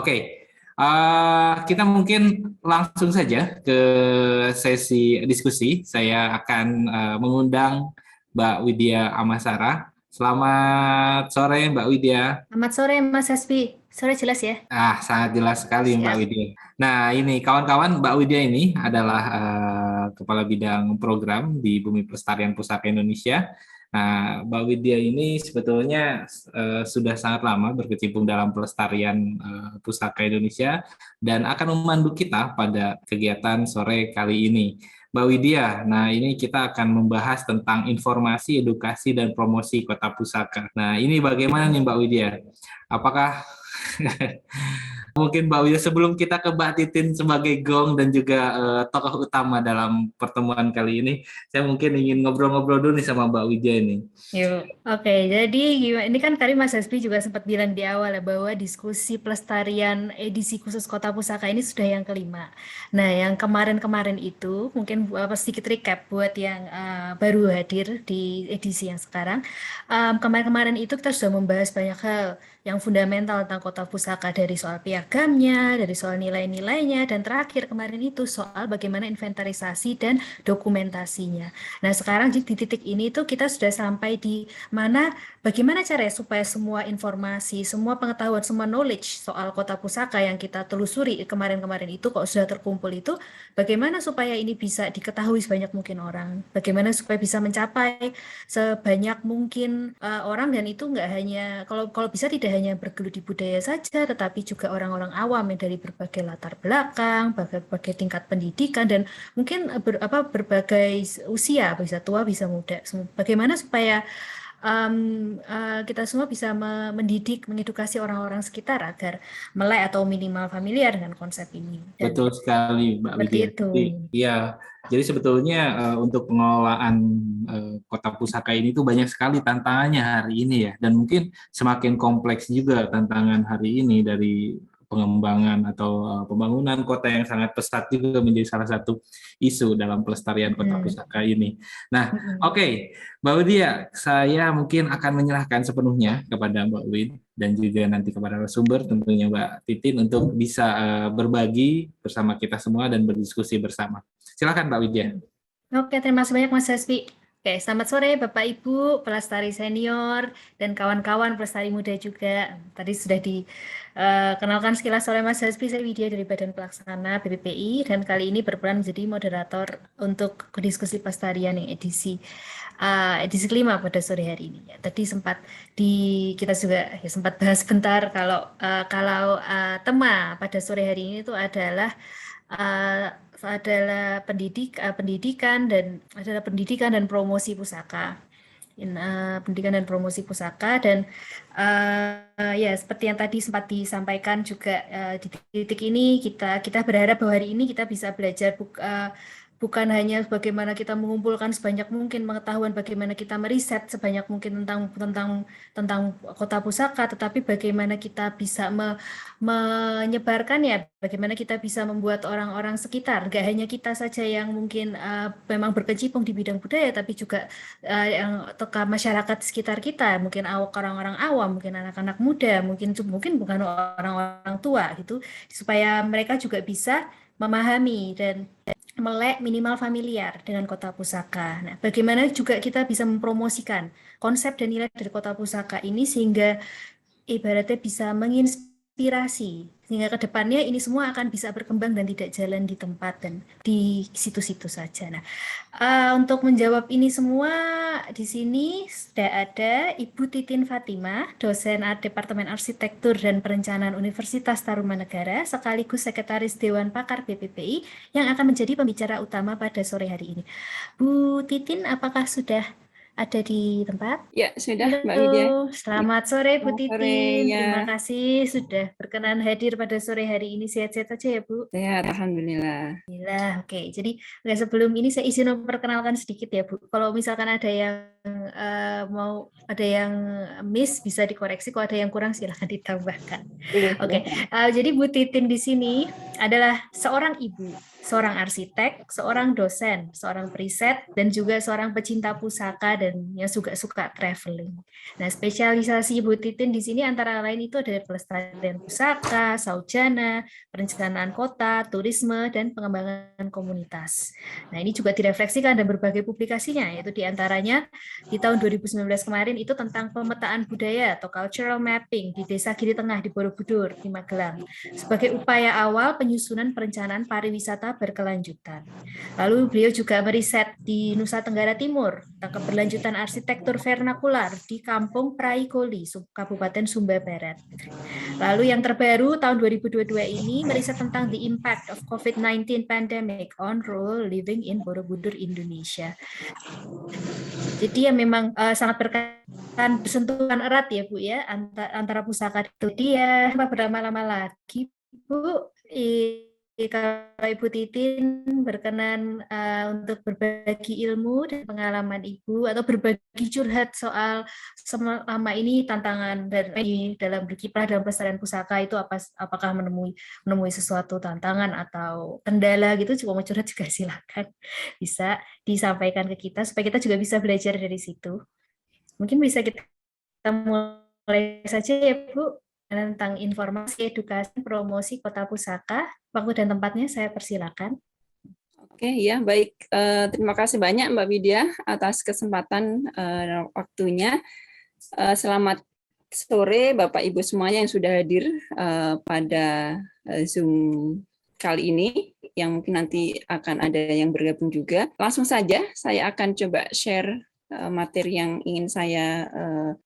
Oke, kita mungkin langsung saja ke sesi diskusi. Saya akan mengundang Mbak Widya Amasara. Selamat sore, Mbak Widya. Selamat sore, Mas Hasbi. Sore jelas ya? Sangat jelas sekali, Mbak Siap. Widya. Nah, ini kawan-kawan, Mbak Widya ini adalah Kepala Bidang Program di Bumi Pelestarian Pusaka Indonesia. Nah, Mbak Widya ini sebetulnya sudah sangat lama berkecimpung dalam pelestarian pusaka Indonesia dan akan memandu kita pada kegiatan sore kali ini. Mbak Widya, nah ini kita akan membahas tentang informasi, edukasi, dan promosi Kota Pusaka. Nah, ini bagaimana nih Mbak Widya? Apakah mungkin Mbak Widya sebelum kita ke Mbak Titin sebagai gong dan juga tokoh utama dalam pertemuan kali ini, saya mungkin ingin ngobrol-ngobrol dulu nih sama Mbak Widya ini. Yuk. Oke, jadi ini kan tadi Mas Hasbi juga sempat bilang di awal ya bahwa diskusi pelestarian edisi khusus Kota Pusaka ini sudah yang kelima. Nah, yang kemarin-kemarin itu mungkin sedikit recap buat yang baru hadir di edisi yang sekarang. Kemarin-kemarin itu kita sudah membahas banyak hal yang fundamental tentang Kota Pusaka, dari soal piagamnya, dari soal nilai-nilainya, dan terakhir kemarin itu soal bagaimana inventarisasi dan dokumentasinya. Nah, sekarang di titik ini tuh kita sudah sampai di mana bagaimana caranya supaya semua informasi, semua pengetahuan, semua knowledge soal Kota Pusaka yang kita telusuri kemarin-kemarin itu kok sudah terkumpul itu, bagaimana supaya ini bisa diketahui sebanyak mungkin orang, bagaimana supaya bisa mencapai sebanyak mungkin orang, dan itu nggak hanya kalau bisa tidak hanya bergelut di budaya saja, tetapi juga orang-orang awam yang dari berbagai latar belakang, berbagai tingkat pendidikan, dan mungkin berbagai usia, bisa tua, bisa muda. Bagaimana supaya kita semua bisa mendidik, mengedukasi orang-orang sekitar agar melek atau minimal familiar dengan konsep ini. Dan Betul sekali, Mbak seperti Widya. itu. Iya, jadi sebetulnya untuk pengelolaan Kota Pusaka ini tuh banyak sekali tantangannya hari ini ya, dan mungkin semakin kompleks juga tantangan hari ini dari pengembangan atau pembangunan kota yang sangat pesat juga menjadi salah satu isu dalam pelestarian Kota Pusaka ini. Nah, oke, Mbak Widya, saya mungkin akan menyerahkan sepenuhnya kepada Mbak Wid dan juga nanti kepada narasumber tentunya Mbak Titin untuk bisa berbagi bersama kita semua dan berdiskusi bersama. Silakan Mbak Widya. Oke, terima kasih banyak Mas Hasbi. Oke, selamat sore Bapak Ibu, pelestari senior, dan kawan-kawan pelestari muda juga. Tadi sudah dikenalkan sekilas oleh Mas Hasbi, saya Widya dari Badan Pelaksana BPPI, dan kali ini berperan menjadi moderator untuk diskusi pelestarian yang edisi kelima pada sore hari ini. Ya, tadi kita juga ya, sempat bahas sebentar kalau tema pada sore hari ini itu adalah pendidikan dan promosi pusaka. Pendidikan dan promosi pusaka, dan ya seperti yang tadi sempat disampaikan juga, di titik ini kita berharap bahwa hari ini kita bisa belajar bukan hanya bagaimana kita mengumpulkan sebanyak mungkin pengetahuan, bagaimana kita meriset sebanyak mungkin tentang Kota Pusaka, tetapi bagaimana kita bisa menyebarkannya, bagaimana kita bisa membuat orang-orang sekitar, nggak hanya kita saja yang mungkin memang berkecimpung di bidang budaya, tapi juga yang masyarakat sekitar kita, mungkin orang-orang awam, mungkin anak-anak muda, mungkin bukan orang-orang tua gitu, supaya mereka juga bisa memahami dan melek minimal familiar dengan Kota Pusaka. Nah, bagaimana juga kita bisa mempromosikan konsep dan nilai dari Kota Pusaka ini sehingga ibaratnya bisa menginspirasi inspirasi sehingga ke depannya ini semua akan bisa berkembang dan tidak jalan di tempat dan di situ-situ saja. Nah, untuk menjawab ini semua di sini sudah ada Ibu Titin Fatimah, dosen Departemen Arsitektur dan Perencanaan Universitas Tarumanegara, sekaligus Sekretaris Dewan Pakar BPPI yang akan menjadi pembicara utama pada sore hari ini. Bu Titin, apakah sudah ada di tempat? Ya, sudah Mbak Widya. Halo, selamat sore Bu Selamat sore, Titin. ya. Terima kasih sudah berkenan hadir pada sore hari ini. Sehat-sehat aja ya Bu? Sehat, alhamdulillah. Alhamdulillah. Oke, jadi sebelum ini saya izin memperkenalkan sedikit ya Bu. Kalau misalkan ada yang mau ada yang miss bisa dikoreksi, kalau ada yang kurang silahkan ditambahkan. Oke, jadi Bu Titin di sini adalah seorang ibu, seorang arsitek, seorang dosen, seorang periset, dan juga seorang pecinta pusaka dan yang juga suka traveling. Nah, spesialisasi Bu Titin di sini antara lain itu ada pelestarian pusaka, saujana, perencanaan kota, turisme, dan pengembangan komunitas. Nah, ini juga direfleksikan dalam berbagai publikasinya, yaitu diantaranya di tahun 2019 kemarin itu tentang pemetaan budaya atau cultural mapping di Desa Giri Tengah di Borobudur, di Magelang, sebagai upaya awal penyusunan perencanaan pariwisata berkelanjutan. Lalu beliau juga meriset di Nusa Tenggara Timur tentang keberlanjutan arsitektur vernakular di Kampung Praikoli, Kabupaten Sumba Barat. Lalu yang terbaru tahun 2022 ini meriset tentang the impact of COVID-19 pandemic on rural living in Borobudur, Indonesia. Jadi ya memang sangat berkaitan bersentuhan erat ya Bu ya antara pusaka itu dia berlama-lama lagi Bu. Kalau Ibu Titin berkenan untuk berbagi ilmu dan pengalaman Ibu atau berbagi curhat soal selama ini tantangan dalam berkiprah dalam pelestarian pusaka itu apakah menemui sesuatu tantangan atau kendala gitu, juga mau curhat juga silakan bisa disampaikan ke kita supaya kita juga bisa belajar dari situ. Mungkin bisa kita mulai saja ya Bu tentang informasi, edukasi, promosi Kota Pusaka. Waktu dan tempatnya saya persilakan. Oke, ya baik. Terima kasih banyak Mbak Widya atas kesempatan dan waktunya. Selamat sore Bapak Ibu semuanya yang sudah hadir pada Zoom kali ini, yang mungkin nanti akan ada yang bergabung juga. Langsung saja saya akan coba share materi yang ingin saya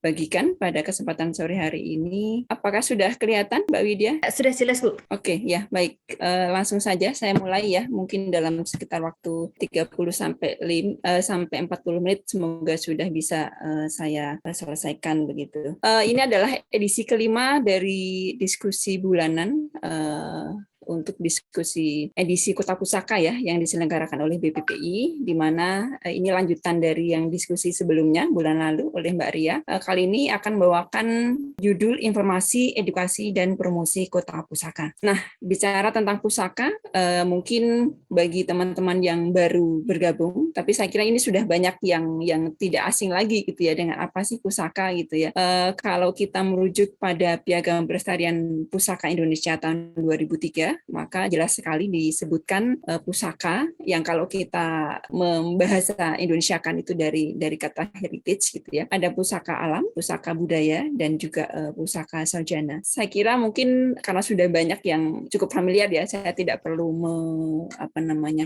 bagikan pada kesempatan sore hari ini. Apakah sudah kelihatan, Mbak Widya? Sudah jelas, Bu. Oke, ya baik. Langsung saja saya mulai ya. Mungkin dalam sekitar waktu 30 sampai 40 menit semoga sudah bisa saya selesaikan begitu. Ini adalah edisi kelima dari diskusi bulanan untuk diskusi edisi Kota Pusaka ya yang diselenggarakan oleh BPPI, di mana ini lanjutan dari yang diskusi sebelumnya bulan lalu oleh Mbak Ria. Kali ini akan membawakan judul Informasi, Edukasi, dan Promosi Kota Pusaka. Nah, bicara tentang pusaka, mungkin bagi teman-teman yang baru bergabung, tapi saya kira ini sudah banyak yang tidak asing lagi gitu ya dengan apa sih pusaka gitu ya. Kalau kita merujuk pada Piagam Pelestarian Pusaka Indonesia tahun 2003, maka jelas sekali disebutkan pusaka yang kalau kita membahasa Indonesiakan itu dari kata heritage gitu ya. Ada pusaka alam, pusaka budaya, dan juga pusaka sarjana. Saya kira mungkin karena sudah banyak yang cukup familiar ya, saya tidak perlu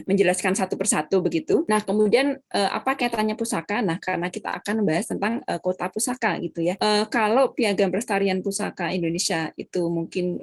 menjelaskan satu persatu begitu. Nah, kemudian apa kaitannya pusaka? Nah, karena kita akan membahas tentang kota pusaka gitu ya. Kalau Piagam Pelestarian Pusaka Indonesia itu mungkin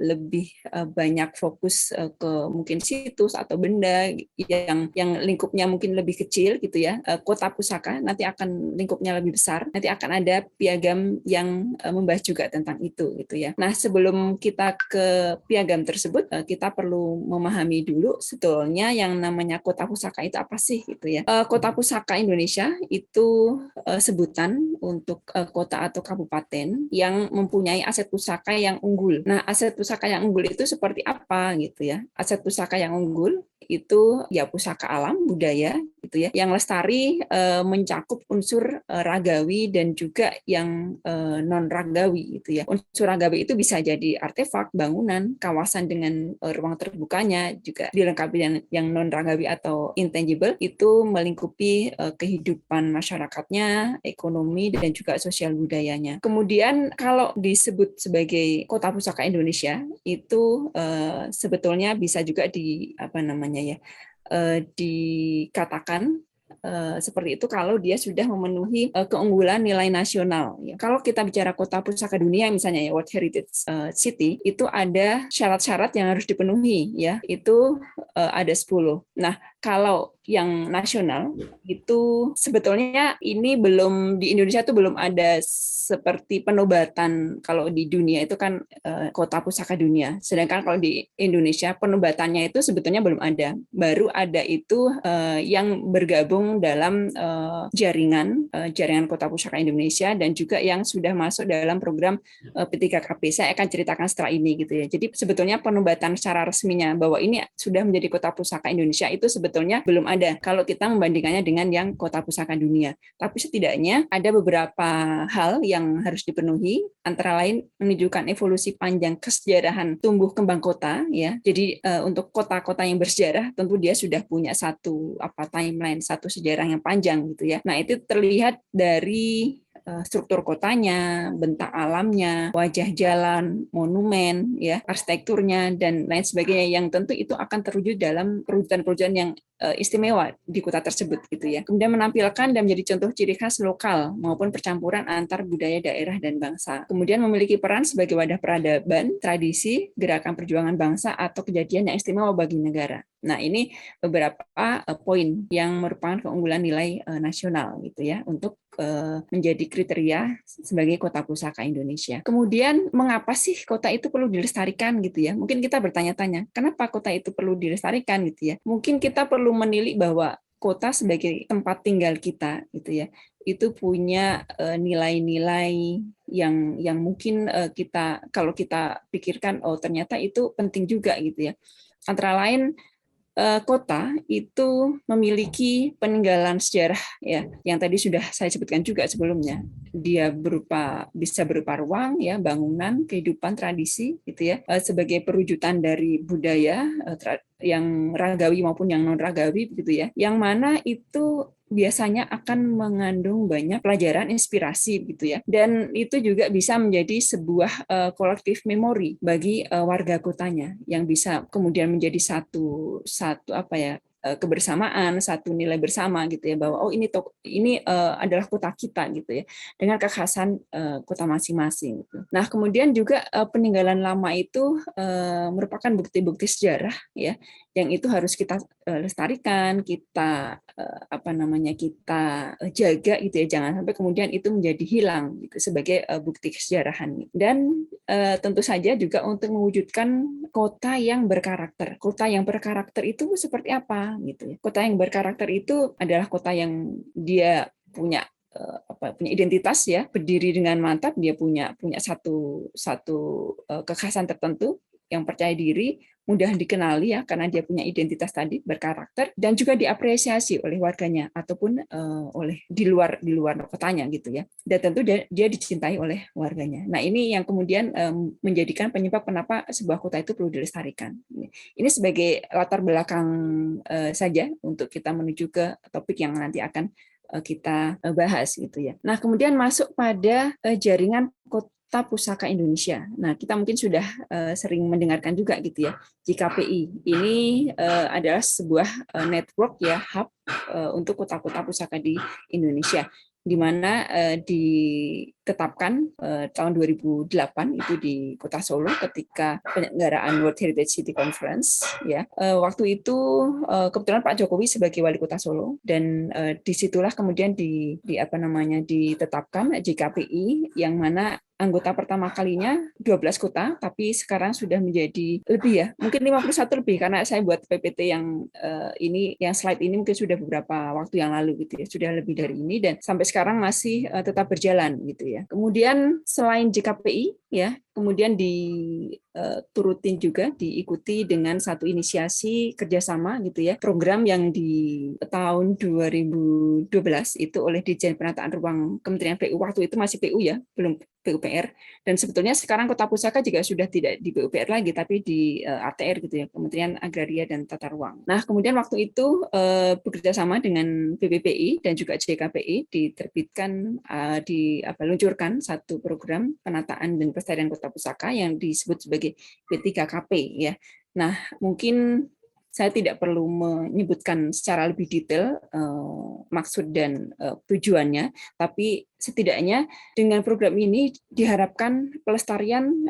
lebih banyak fokus ke mungkin situs atau benda yang lingkupnya mungkin lebih kecil gitu ya. Kota pusaka nanti akan lingkupnya lebih besar. Nanti akan ada piagam yang membahas juga tentang itu gitu ya. Nah, sebelum kita ke piagam tersebut, kita perlu memahami dulu sebetulnya yang namanya kota pusaka itu apa sih gitu ya. Kota pusaka Indonesia itu sebutan untuk kota atau kabupaten yang mempunyai aset pusaka yang unggul. Nah, aset pusaka yang unggul itu seperti apa gitu ya? Aset pusaka yang unggul itu ya pusaka alam budaya gitu ya, yang lestari mencakup unsur ragawi dan juga yang non ragawi gitu ya. Unsur ragawi itu bisa jadi artefak, bangunan, kawasan dengan ruang terbukanya, juga dilengkapi dengan yang non ragawi atau intangible, itu melingkupi kehidupan masyarakatnya, ekonomi dan juga sosial budayanya. Kemudian kalau disebut sebagai kota pusaka Indonesia itu sebetulnya bisa juga dikatakan seperti itu kalau dia sudah memenuhi keunggulan nilai nasional. Kalau kita bicara kota pusaka dunia misalnya ya World Heritage City, itu ada syarat-syarat yang harus dipenuhi ya. Itu ada 10. Nah, kalau yang nasional itu sebetulnya ini belum di Indonesia tuh belum ada seperti penobatan. Kalau di dunia itu kan kota pusaka dunia. Sedangkan kalau di Indonesia penobatannya itu sebetulnya belum ada. Baru ada itu yang bergabung dalam jaringan kota pusaka Indonesia dan juga yang sudah masuk dalam program P3KP. Saya akan ceritakan setelah ini gitu ya. Jadi sebetulnya penobatan secara resminya bahwa ini sudah menjadi kota pusaka Indonesia itu sebetulnya belum ada kalau kita membandingkannya dengan yang kota pusaka dunia. Tapi setidaknya ada beberapa hal yang harus dipenuhi, antara lain menunjukkan evolusi panjang kesejarahan tumbuh kembang kota ya. Jadi untuk kota-kota yang bersejarah tentu dia sudah punya satu timeline, satu sejarah yang panjang gitu ya. Nah, itu terlihat dari struktur kotanya, bentak alamnya, wajah jalan, monumen, ya, arsitekturnya dan lain sebagainya yang tentu itu akan terwujud dalam perwujudan-perwujudan yang istimewa di kota tersebut gitu ya. Kemudian menampilkan dan menjadi contoh ciri khas lokal maupun percampuran antar budaya daerah dan bangsa. Kemudian memiliki peran sebagai wadah peradaban, tradisi, gerakan perjuangan bangsa atau kejadian yang istimewa bagi negara. Nah, ini beberapa poin yang merupakan keunggulan nilai nasional gitu ya untuk menjadi kriteria sebagai kota pusaka Indonesia. Kemudian mengapa sih kota itu perlu dilestarikan gitu ya? Mungkin kita bertanya-tanya, kenapa kota itu perlu dilestarikan gitu ya? Mungkin kita perlu menilik bahwa kota sebagai tempat tinggal kita gitu ya. Itu punya nilai-nilai yang mungkin kalau kita pikirkan ternyata itu penting juga gitu ya. Antara lain kota itu memiliki peninggalan sejarah ya yang tadi sudah saya sebutkan juga sebelumnya. Dia bisa berupa ruang ya, bangunan, kehidupan, tradisi gitu ya sebagai perwujudan dari budaya yang ragawi maupun yang non ragawi gitu ya. Yang mana itu biasanya akan mengandung banyak pelajaran inspirasi gitu ya, dan itu juga bisa menjadi sebuah kolektif memori bagi warga kotanya yang bisa kemudian menjadi satu kebersamaan, satu nilai bersama gitu ya, bahwa ini adalah kota kita gitu ya dengan kekhasan kota masing-masing gitu. Nah, kemudian juga peninggalan lama itu merupakan bukti-bukti sejarah ya yang itu harus kita lestarikan, kita kita jaga gitu ya, jangan sampai kemudian itu menjadi hilang gitu sebagai bukti kesejarahan. Dan tentu saja juga untuk mewujudkan kota yang berkarakter. Kota yang berkarakter itu seperti apa gitu ya. Kota yang berkarakter itu adalah kota yang dia punya identitas ya, berdiri dengan mantap, dia punya satu kekhasan tertentu, yang percaya diri, mudah dikenali ya karena dia punya identitas tadi, berkarakter, dan juga diapresiasi oleh warganya ataupun oleh di luar kotanya gitu ya. Dan tentu dia dicintai oleh warganya. Nah, ini yang kemudian menjadikan penyebab kenapa sebuah kota itu perlu dilestarikan. Ini sebagai latar belakang saja untuk kita menuju ke topik yang nanti akan kita bahas gitu ya. Nah, kemudian masuk pada jaringan Kota Pusaka Indonesia. Nah, kita mungkin sudah sering mendengarkan juga gitu ya. JKPI ini adalah sebuah network ya, hub untuk kota-kota pusaka di Indonesia, di mana ditetapkan tahun 2008 itu di Kota Solo ketika penyelenggaraan World Heritage City Conference ya. Waktu itu kebetulan Pak Jokowi sebagai wali Kota Solo, dan disitulah kemudian ditetapkan JKPI yang mana anggota pertama kalinya 12 kota, tapi sekarang sudah menjadi lebih ya, mungkin 51 lebih, karena saya buat PPT yang slide ini mungkin sudah beberapa waktu yang lalu gitu ya, sudah lebih dari ini, dan sampai sekarang masih tetap berjalan gitu ya. Kemudian selain JKPI ya, kemudian di turutin juga diikuti dengan satu inisiasi kerjasama gitu ya, program yang di tahun 2012 itu oleh Dirjen Penataan Ruang Kementerian PU, waktu itu masih PU ya, belum PUPR, dan sebetulnya sekarang Kota Pusaka juga sudah tidak di PUPR lagi, tapi di ATR gitu ya, Kementerian Agraria dan Tata Ruang. Nah, kemudian waktu itu bekerja sama dengan BPPI dan juga JKPI diterbitkan, diluncurkan satu program penataan dan pelestarian Kota Pusaka yang disebut sebagai P3KP ya. Nah, mungkin saya tidak perlu menyebutkan secara lebih detail maksud dan tujuannya, tapi setidaknya dengan program ini diharapkan pelestarian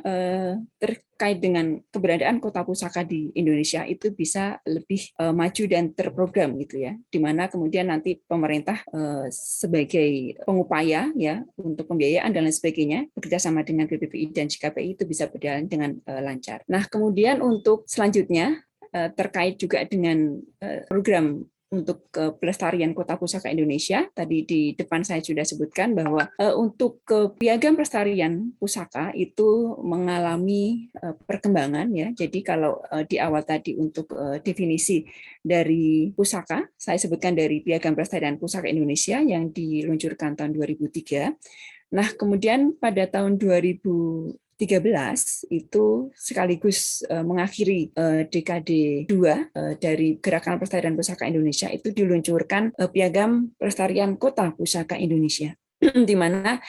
terkait dengan keberadaan Kota Pusaka di Indonesia itu bisa lebih maju dan terprogram gitu ya, di mana kemudian nanti pemerintah sebagai pengupaya ya untuk pembiayaan dan lain sebagainya bekerja sama dengan BPPI dan JKPI itu bisa berjalan dengan lancar. Nah, kemudian untuk selanjutnya terkait juga dengan program untuk pelestarian Kota Pusaka Indonesia, tadi di depan saya sudah sebutkan bahwa untuk piagam pelestarian pusaka itu mengalami perkembangan ya. Jadi kalau di awal tadi untuk definisi dari pusaka, saya sebutkan dari piagam pelestarian pusaka Indonesia yang diluncurkan tahun 2003. Nah, kemudian pada tahun 2013 itu sekaligus mengakhiri dekade 2 dari Gerakan Pelestarian Pusaka Indonesia, itu diluncurkan Piagam Pelestarian Kota Pusaka Indonesia, di mana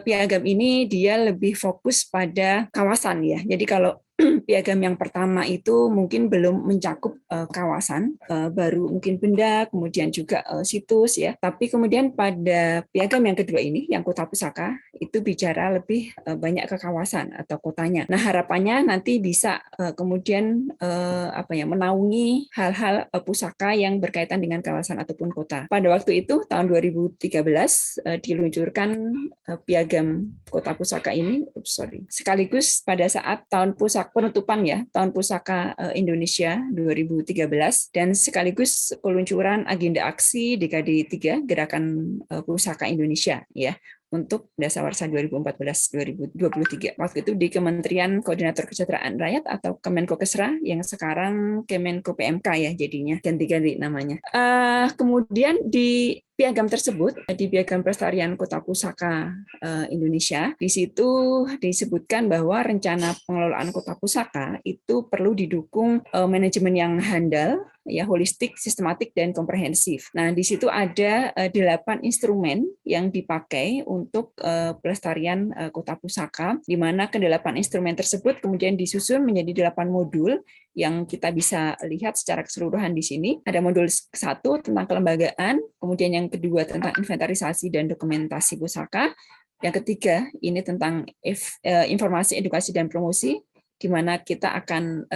piagam ini dia lebih fokus pada kawasan ya. Jadi kalau piagam yang pertama itu mungkin belum mencakup kawasan, baru mungkin benda, kemudian juga situs ya. Tapi kemudian pada piagam yang kedua ini, yang Kota Pusaka, itu bicara lebih banyak ke kawasan atau kotanya. Nah, harapannya nanti bisa kemudian menaungi hal-hal pusaka yang berkaitan dengan kawasan ataupun kota. Pada waktu itu tahun 2013 diluncurkan piagam Kota Pusaka ini, sekaligus pada saat tahun pusaka penutupan ya, tahun pusaka Indonesia 2013, dan sekaligus peluncuran agenda aksi dekade 3 Gerakan Pusaka Indonesia ya, untuk dasawarsa 2014-2023. Waktu itu di Kementerian Koordinator Kesejahteraan Rakyat atau Kemenkokesra, yang sekarang Kemenko PMK ya jadinya, ganti-ganti namanya. Kemudian di piagam tersebut, di Piagam Pelestarian Kota Pusaka Indonesia, di situ disebutkan bahwa rencana pengelolaan Kota Pusaka itu perlu didukung manajemen yang handal, ya, holistik, sistematik, dan komprehensif. Nah, di situ ada 8 instrumen yang dipakai untuk pelestarian Kota Pusaka, di mana ke-8 instrumen tersebut kemudian disusun menjadi 8 modul yang kita bisa lihat secara keseluruhan di sini. Ada modul 1 tentang kelembagaan, kemudian yang kedua tentang inventarisasi dan dokumentasi pusaka, yang ketiga ini tentang informasi, edukasi, dan promosi, di mana kita akan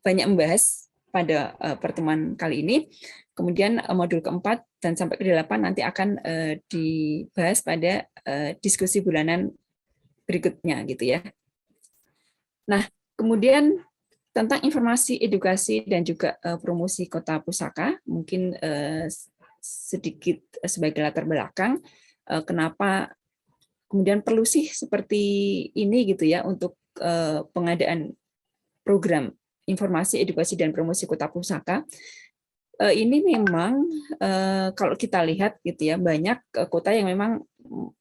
banyak membahas pada pertemuan kali ini. Kemudian modul keempat dan sampai ke-8 nanti akan dibahas pada diskusi bulanan berikutnya gitu ya. Nah, kemudian tentang informasi, edukasi, dan juga promosi Kota Pusaka, mungkin sedikit sebagai latar belakang kenapa kemudian perlu sih seperti ini gitu ya untuk pengadaan program informasi, edukasi, dan promosi Kota Pusaka. Ini memang kalau kita lihat gitu ya, banyak kota yang memang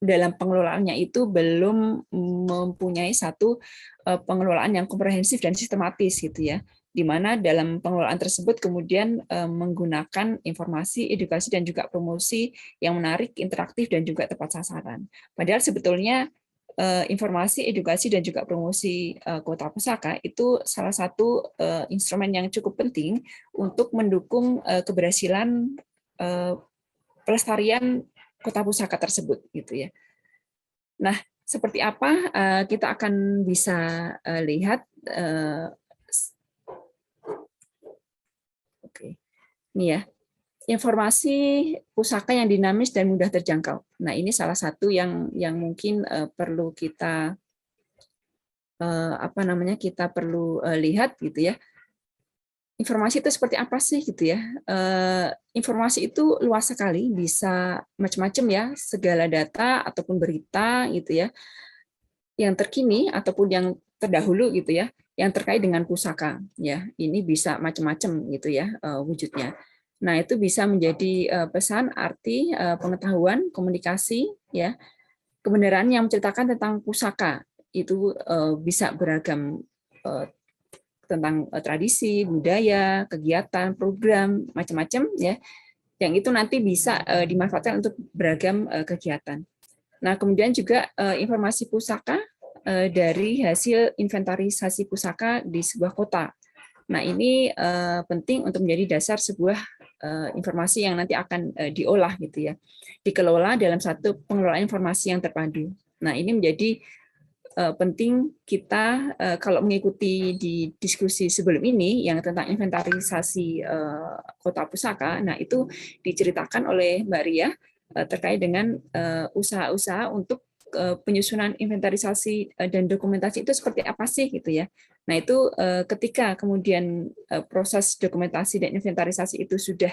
dalam pengelolaannya itu belum mempunyai satu pengelolaan yang komprehensif dan sistematis gitu ya, di mana dalam pengelolaan tersebut kemudian menggunakan informasi, edukasi, dan juga promosi yang menarik, interaktif, dan juga tepat sasaran. Padahal sebetulnya informasi, edukasi, dan juga promosi Kota Pusaka itu salah satu instrumen yang cukup penting untuk mendukung keberhasilan pelestarian Kota Pusaka tersebut gitu ya. Nah, seperti apa kita akan bisa lihat. Oke, ini ya. Informasi pusaka yang dinamis dan mudah terjangkau. Nah, ini salah satu yang mungkin perlu kita kita perlu lihat gitu ya. Informasi itu seperti apa sih gitu ya? Informasi itu luas sekali, bisa macam-macam ya, segala data ataupun berita gitu ya, yang terkini ataupun yang terdahulu gitu ya, yang terkait dengan pusaka ya. Ini bisa macam-macam gitu ya wujudnya. Nah, itu bisa menjadi pesan, arti, pengetahuan, komunikasi ya. Kebenaran yang menceritakan tentang pusaka itu bisa beragam, tentang tradisi, budaya, kegiatan, program, macam-macam ya. Yang itu nanti bisa dimanfaatkan untuk beragam kegiatan. Nah, kemudian juga informasi pusaka dari hasil inventarisasi pusaka di sebuah kota. Nah, ini penting untuk menjadi dasar sebuah informasi yang nanti akan diolah gitu ya. Dikelola dalam satu pengelolaan informasi yang terpadu. Nah, ini menjadi penting kita kalau mengikuti di diskusi sebelum ini yang tentang inventarisasi kota pusaka. Nah, itu diceritakan oleh Mbak Ria terkait dengan usaha-usaha untuk penyusunan inventarisasi dan dokumentasi itu seperti apa sih gitu ya. Nah, itu ketika kemudian proses dokumentasi dan inventarisasi itu sudah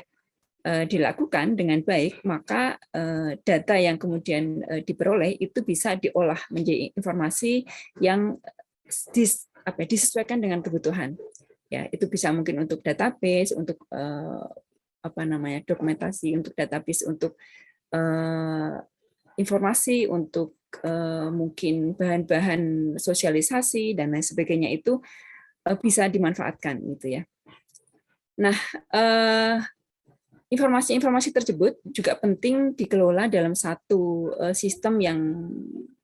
dilakukan dengan baik, maka data yang kemudian diperoleh itu bisa diolah menjadi informasi yang disesuaikan dengan kebutuhan. Ya, itu bisa mungkin untuk database, untuk dokumentasi, untuk database, untuk informasi, untuk mungkin bahan-bahan sosialisasi dan lain sebagainya itu bisa dimanfaatkan gitu ya. Nah, informasi-informasi tersebut juga penting dikelola dalam satu sistem yang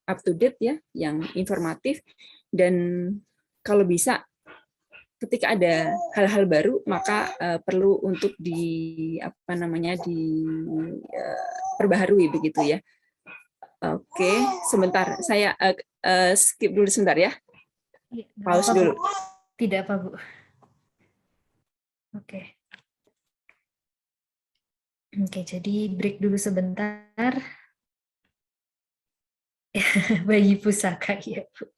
up to date ya, yang informatif, dan kalau bisa ketika ada hal-hal baru maka perlu untuk diperbaharui begitu ya. Oke, sebentar saya skip dulu sebentar ya. Pause dulu. Tidak apa, Bu. Oke. Oke, jadi break dulu sebentar. Bagi pusaka ya, Bu.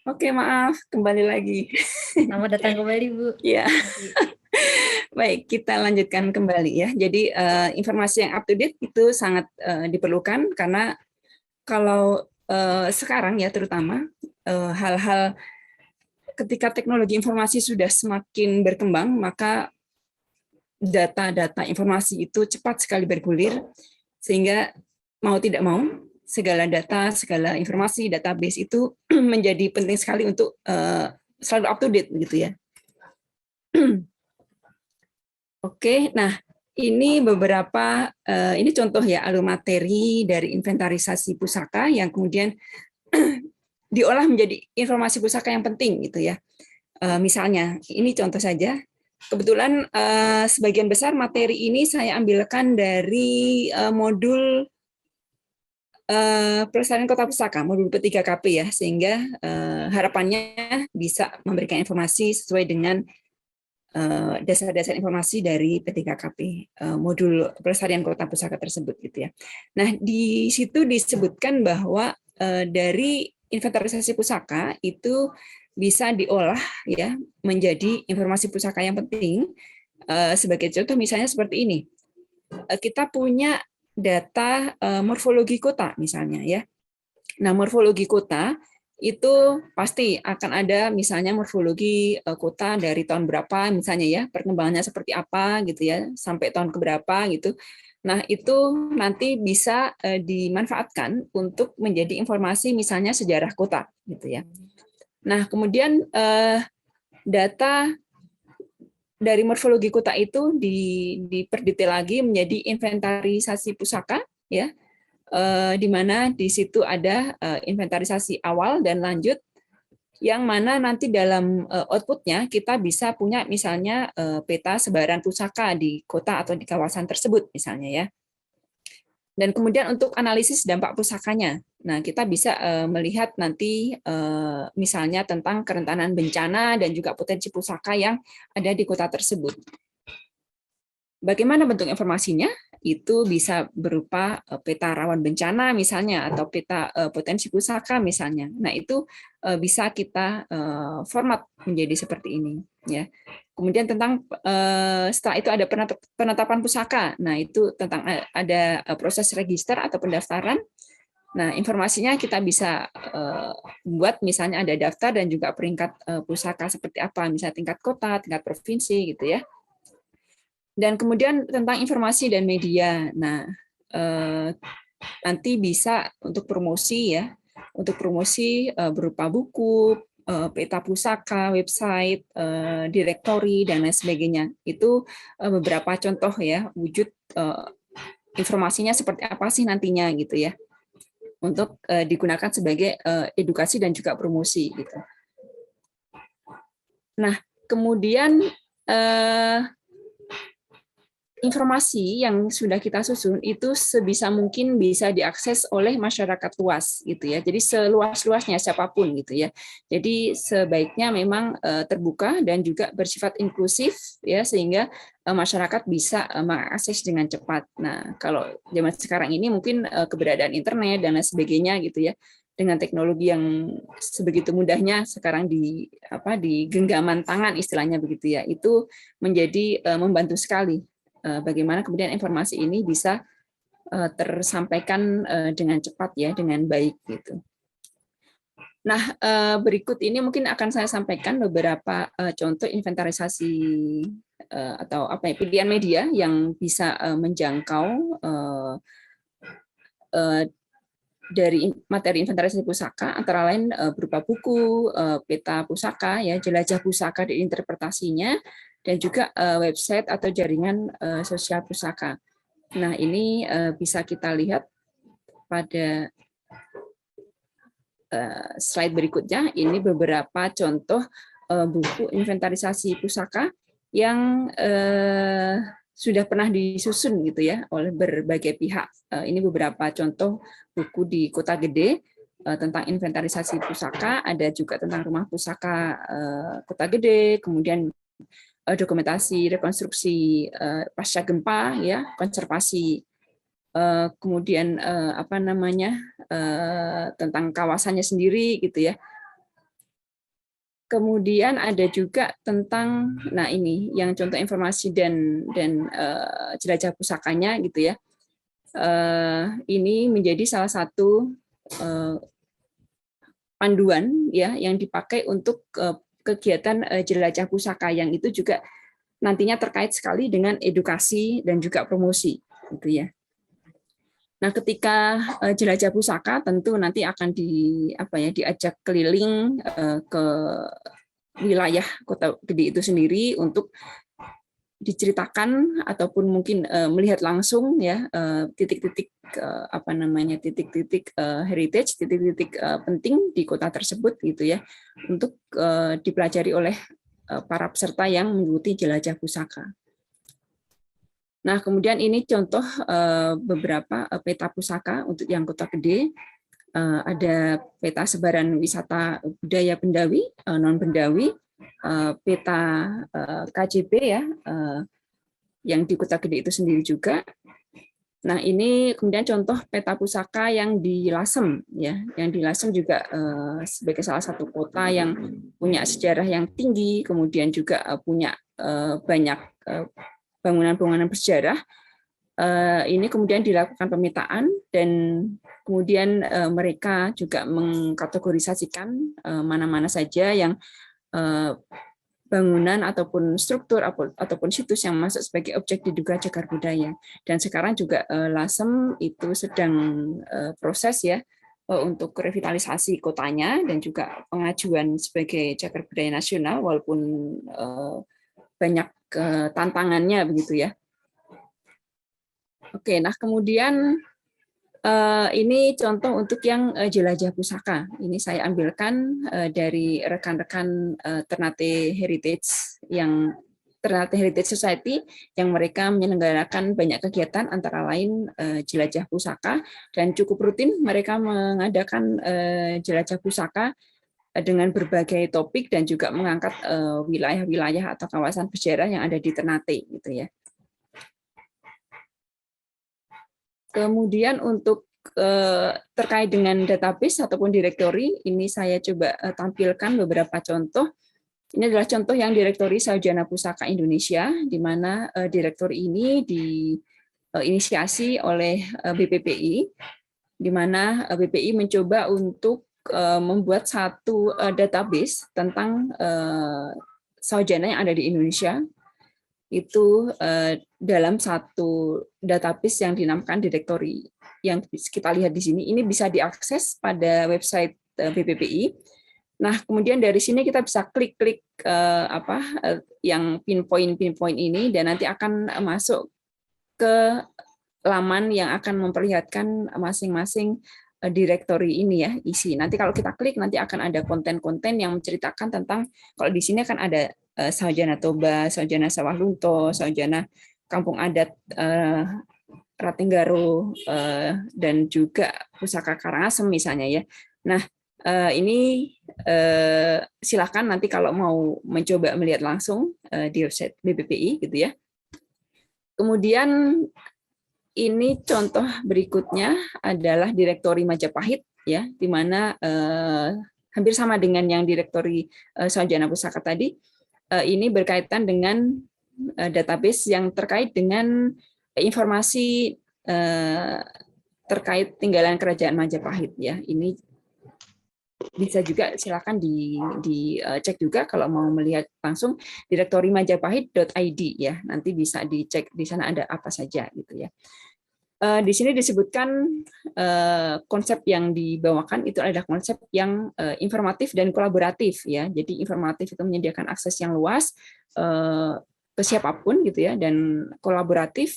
Oke, maaf, kembali lagi. Selamat datang kembali, Bu. Ya. Baik, kita lanjutkan kembali ya. Jadi informasi yang up to date itu sangat diperlukan karena kalau sekarang ya terutama hal-hal ketika teknologi informasi sudah semakin berkembang, maka data-data informasi itu cepat sekali bergulir sehingga mau tidak mau segala data, segala informasi, database itu menjadi penting sekali untuk selalu up to date begitu ya. Oke, nah ini beberapa, ini contoh ya alur materi dari inventarisasi pusaka yang kemudian diolah menjadi informasi pusaka yang penting gitu ya. Misalnya, ini contoh saja. Kebetulan sebagian besar materi ini saya ambilkan dari modul pelestarian kota pusaka, modul P3KP ya, sehingga harapannya bisa memberikan informasi sesuai dengan dasar-dasar informasi dari P3KP, modul pelestarian kota pusaka tersebut gitu ya. Nah, di situ disebutkan bahwa dari inventarisasi pusaka itu bisa diolah ya menjadi informasi pusaka yang penting. Sebagai contoh misalnya seperti ini. Kita punya data morfologi kota misalnya ya. Nah, morfologi kota itu pasti akan ada misalnya morfologi kota dari tahun berapa misalnya ya, perkembangannya seperti apa gitu ya, sampai tahun keberapa gitu. Nah, itu nanti bisa dimanfaatkan untuk menjadi informasi misalnya sejarah kota gitu ya. Nah, kemudian data dari morfologi kota itu diperdetail lagi menjadi inventarisasi pusaka ya, di mana di situ ada inventarisasi awal dan lanjut, yang mana nanti dalam outputnya kita bisa punya misalnya peta sebaran pusaka di kota atau di kawasan tersebut misalnya ya. Dan kemudian untuk analisis dampak pusakanya, nah kita bisa melihat nanti misalnya tentang kerentanan bencana dan juga potensi pusaka yang ada di kota tersebut. Bagaimana bentuk informasinya? itu bisa berupa peta rawan bencana misalnya, atau peta potensi pusaka misalnya. Nah, itu bisa kita format menjadi seperti ini, ya. Kemudian tentang setelah itu ada penetapan pusaka. Nah, itu tentang ada proses register atau pendaftaran. Nah, informasinya kita bisa buat, misalnya ada daftar dan juga peringkat pusaka seperti apa, misalnya tingkat kota, tingkat provinsi, gitu ya. Dan kemudian tentang informasi dan media. Nah, nanti bisa untuk promosi ya, untuk promosi berupa buku, peta pusaka, website, direktori, dan lain sebagainya. Itu beberapa contoh ya, wujud informasinya seperti apa sih nantinya gitu ya, untuk digunakan sebagai edukasi dan juga promosi gitu. Nah, kemudian informasi yang sudah kita susun itu sebisa mungkin bisa diakses oleh masyarakat luas gitu ya. Jadi seluas-luasnya siapapun gitu ya. Jadi sebaiknya memang terbuka dan juga bersifat inklusif ya, sehingga masyarakat bisa mengakses dengan cepat. Nah, kalau zaman sekarang ini mungkin keberadaan internet dan lain sebagainya gitu ya, dengan teknologi yang sebegitu mudahnya sekarang di genggaman tangan istilahnya begitu ya, itu menjadi membantu sekali bagaimana kemudian informasi ini bisa tersampaikan dengan cepat ya, dengan baik gitu. Nah, berikut ini mungkin akan saya sampaikan beberapa contoh inventarisasi atau pilihan media yang bisa menjangkau dari materi inventarisasi pusaka, antara lain berupa buku, peta pusaka, ya, jelajah pusaka dan interpretasinya, dan juga website atau jaringan sosial pusaka. Nah, ini bisa kita lihat pada slide berikutnya. Ini beberapa contoh buku inventarisasi pusaka yang sudah pernah disusun gitu ya oleh berbagai pihak. Ini beberapa contoh buku di Kota Gede tentang inventarisasi pusaka, ada juga tentang rumah pusaka Kota Gede, kemudian dokumentasi rekonstruksi pasca gempa ya, konservasi, kemudian tentang kawasannya sendiri gitu ya. Kemudian ada juga tentang, nah ini yang contoh informasi dan jelajah pusakanya gitu ya. Ini menjadi salah satu panduan ya yang dipakai untuk kegiatan jelajah pusaka, yang itu juga nantinya terkait sekali dengan edukasi dan juga promosi gitu ya. Nah, ketika jelajah pusaka tentu nanti akan diajak keliling ke wilayah Kota Gede itu sendiri untuk diceritakan ataupun mungkin melihat langsung ya titik-titik titik-titik heritage, titik-titik penting di kota tersebut gitu ya, untuk dipelajari oleh para peserta yang mengikuti jelajah pusaka. Nah, kemudian ini contoh beberapa peta pusaka untuk yang Kota Gede. Ada peta sebaran wisata budaya Bendawi, non Bendawi, peta KJP ya, yang di Kota Gede itu sendiri juga. Nah, ini kemudian contoh peta pusaka yang di Lasem ya, yang di Lasem juga sebagai salah satu kota yang punya sejarah yang tinggi, kemudian juga punya banyak bangunan-bangunan bersejarah. Ini kemudian dilakukan pemetaan dan kemudian mereka juga mengkategorisasikan mana-mana saja yang bangunan ataupun struktur ataupun situs yang masuk sebagai objek diduga cagar budaya. Dan sekarang juga Lasem itu sedang proses ya untuk revitalisasi kotanya dan juga pengajuan sebagai cagar budaya nasional, walaupun banyak tantangannya begitu ya. Oke, nah kemudian ini contoh untuk yang jelajah pusaka. Ini saya ambilkan dari rekan-rekan Ternate Heritage Society yang mereka menyelenggarakan banyak kegiatan, antara lain jelajah pusaka, dan cukup rutin mereka mengadakan jelajah pusaka dengan berbagai topik dan juga mengangkat wilayah-wilayah atau kawasan bersejarah yang ada di Ternate gitu ya. Kemudian untuk terkait dengan database ataupun directory, ini saya coba tampilkan beberapa contoh. Ini adalah contoh yang Direktori Sarjana Pusaka Indonesia, di mana direktori ini diinisiasi oleh BPPI, di mana BPI mencoba untuk membuat satu database tentang sarjana yang ada di Indonesia, itu dalam satu database yang dinamakan direktori. Yang kita lihat di sini, ini bisa diakses pada website BPPI. Nah, kemudian dari sini kita bisa klik-klik yang pinpoint ini, dan nanti akan masuk ke laman yang akan memperlihatkan masing-masing directory ini ya, isi. Nanti kalau kita klik, nanti akan ada konten-konten yang menceritakan tentang, kalau di sini akan ada sarjana Toba, sarjana Sawah Lunto, sarjana Kampung Adat Ratinggaro, dan juga Pusaka Karangasem misalnya ya. Nah, ini silakan nanti kalau mau mencoba melihat langsung di website BPPI gitu ya. Kemudian ini contoh berikutnya adalah direktori Majapahit ya, di mana hampir sama dengan yang direktori sarjana pusaka tadi. Ini berkaitan dengan database yang terkait dengan informasi terkait tinggalan kerajaan Majapahit ya. Ini bisa juga silakan dicek juga kalau mau melihat langsung direktori majapahit.id ya. Nanti bisa dicek di sana ada apa saja gitu ya. Di sini disebutkan konsep yang dibawakan itu adalah konsep yang informatif dan kolaboratif ya. Jadi informatif itu menyediakan akses yang luas ke siapapun gitu ya, dan kolaboratif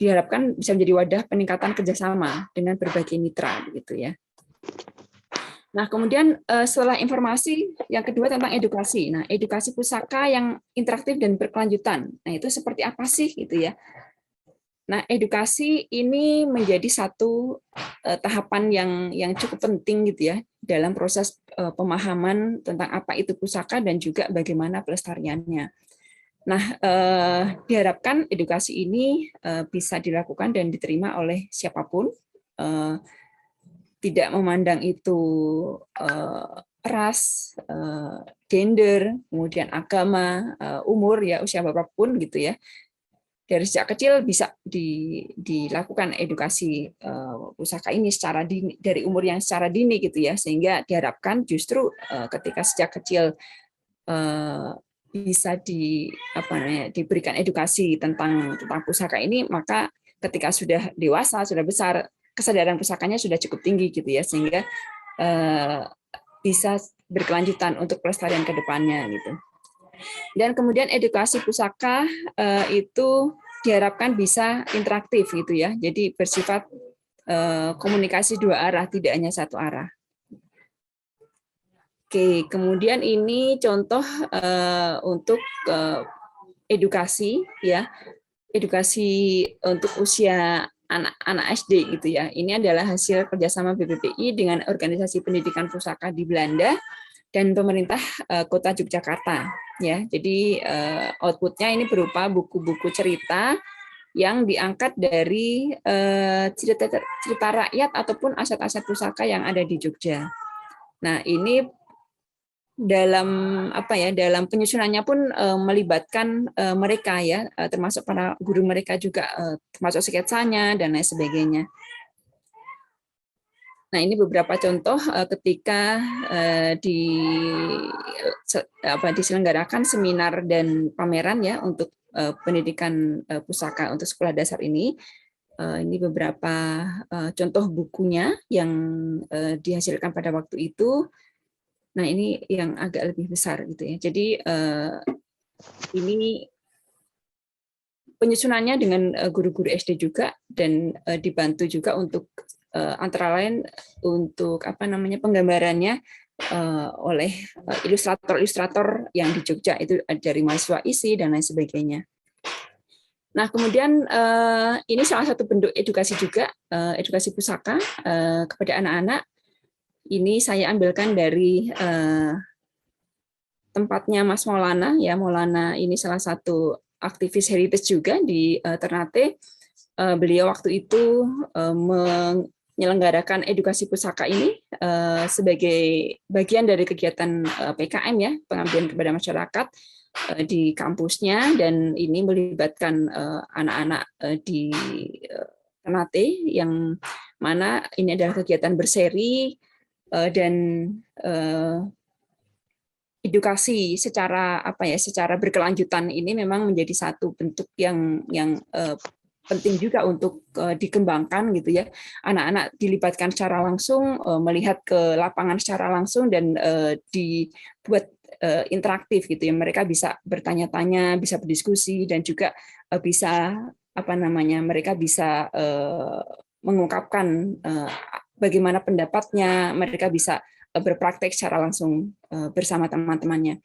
diharapkan bisa menjadi wadah peningkatan kerjasama dengan berbagai mitra gitu ya. Nah, kemudian setelah informasi, yang kedua tentang edukasi. Nah, edukasi pusaka yang interaktif dan berkelanjutan. Nah, itu seperti apa sih gitu ya? Nah, edukasi ini menjadi satu tahapan yang cukup penting gitu ya dalam proses pemahaman tentang apa itu pusaka dan juga bagaimana pelestariannya. Nah, diharapkan edukasi ini bisa dilakukan dan diterima oleh siapapun, tidak memandang itu ras, gender, kemudian agama, umur ya, usia berapapun gitu ya. Dari sejak kecil bisa dilakukan edukasi pusaka ini secara dini, dari umur yang secara dini gitu ya, sehingga diharapkan justru ketika sejak kecil bisa diberikan edukasi tentang pusaka ini, maka ketika sudah dewasa, sudah besar, kesadaran pusakanya sudah cukup tinggi gitu ya, sehingga bisa berkelanjutan untuk pelestarian ke depannya gitu. Dan kemudian edukasi pusaka itu diharapkan bisa interaktif gitu ya, jadi bersifat komunikasi dua arah, tidak hanya satu arah. Oke, kemudian ini contoh untuk edukasi ya, edukasi untuk usia anak-anak SD gitu ya. Ini adalah hasil kerjasama BPPI dengan organisasi pendidikan pusaka di Belanda dan pemerintah Kota Yogyakarta ya. Jadi outputnya ini berupa buku-buku cerita yang diangkat dari cerita rakyat ataupun aset-aset pusaka yang ada di Jogja. Nah, ini dalam dalam penyusunannya pun melibatkan mereka ya, termasuk para guru mereka juga, termasuk sketsanya dan lain sebagainya. Nah, ini beberapa contoh ketika diselenggarakan seminar dan pameran ya untuk pendidikan pusaka untuk sekolah dasar ini. Ini beberapa contoh bukunya yang dihasilkan pada waktu itu. Nah, ini yang agak lebih besar gitu ya. Jadi ini penyusunannya dengan guru-guru SD juga, dan dibantu juga untuk antara lain untuk penggambarannya oleh ilustrator-ilustrator yang di Jogja, itu dari mahasiswa ISI dan lain sebagainya. Nah, kemudian ini salah satu bentuk edukasi juga, edukasi pusaka kepada anak-anak. Ini saya ambilkan dari tempatnya Mas Maulana ya. Maulana ini salah satu aktivis heritage juga di Ternate. beliau waktu itu menyelenggarakan edukasi pusaka ini sebagai bagian dari kegiatan PKM ya, pengabdian kepada masyarakat di kampusnya, dan ini melibatkan anak-anak di Ternate, yang mana ini adalah kegiatan berseri dan edukasi secara secara berkelanjutan ini memang menjadi satu bentuk yang penting juga untuk dikembangkan gitu ya. Anak-anak dilibatkan secara langsung, melihat ke lapangan secara langsung, dan dibuat interaktif gitu ya. Mereka bisa bertanya-tanya, bisa berdiskusi, dan juga bisa mereka bisa mengungkapkan bagaimana pendapatnya, mereka bisa berpraktek secara langsung bersama teman-temannya.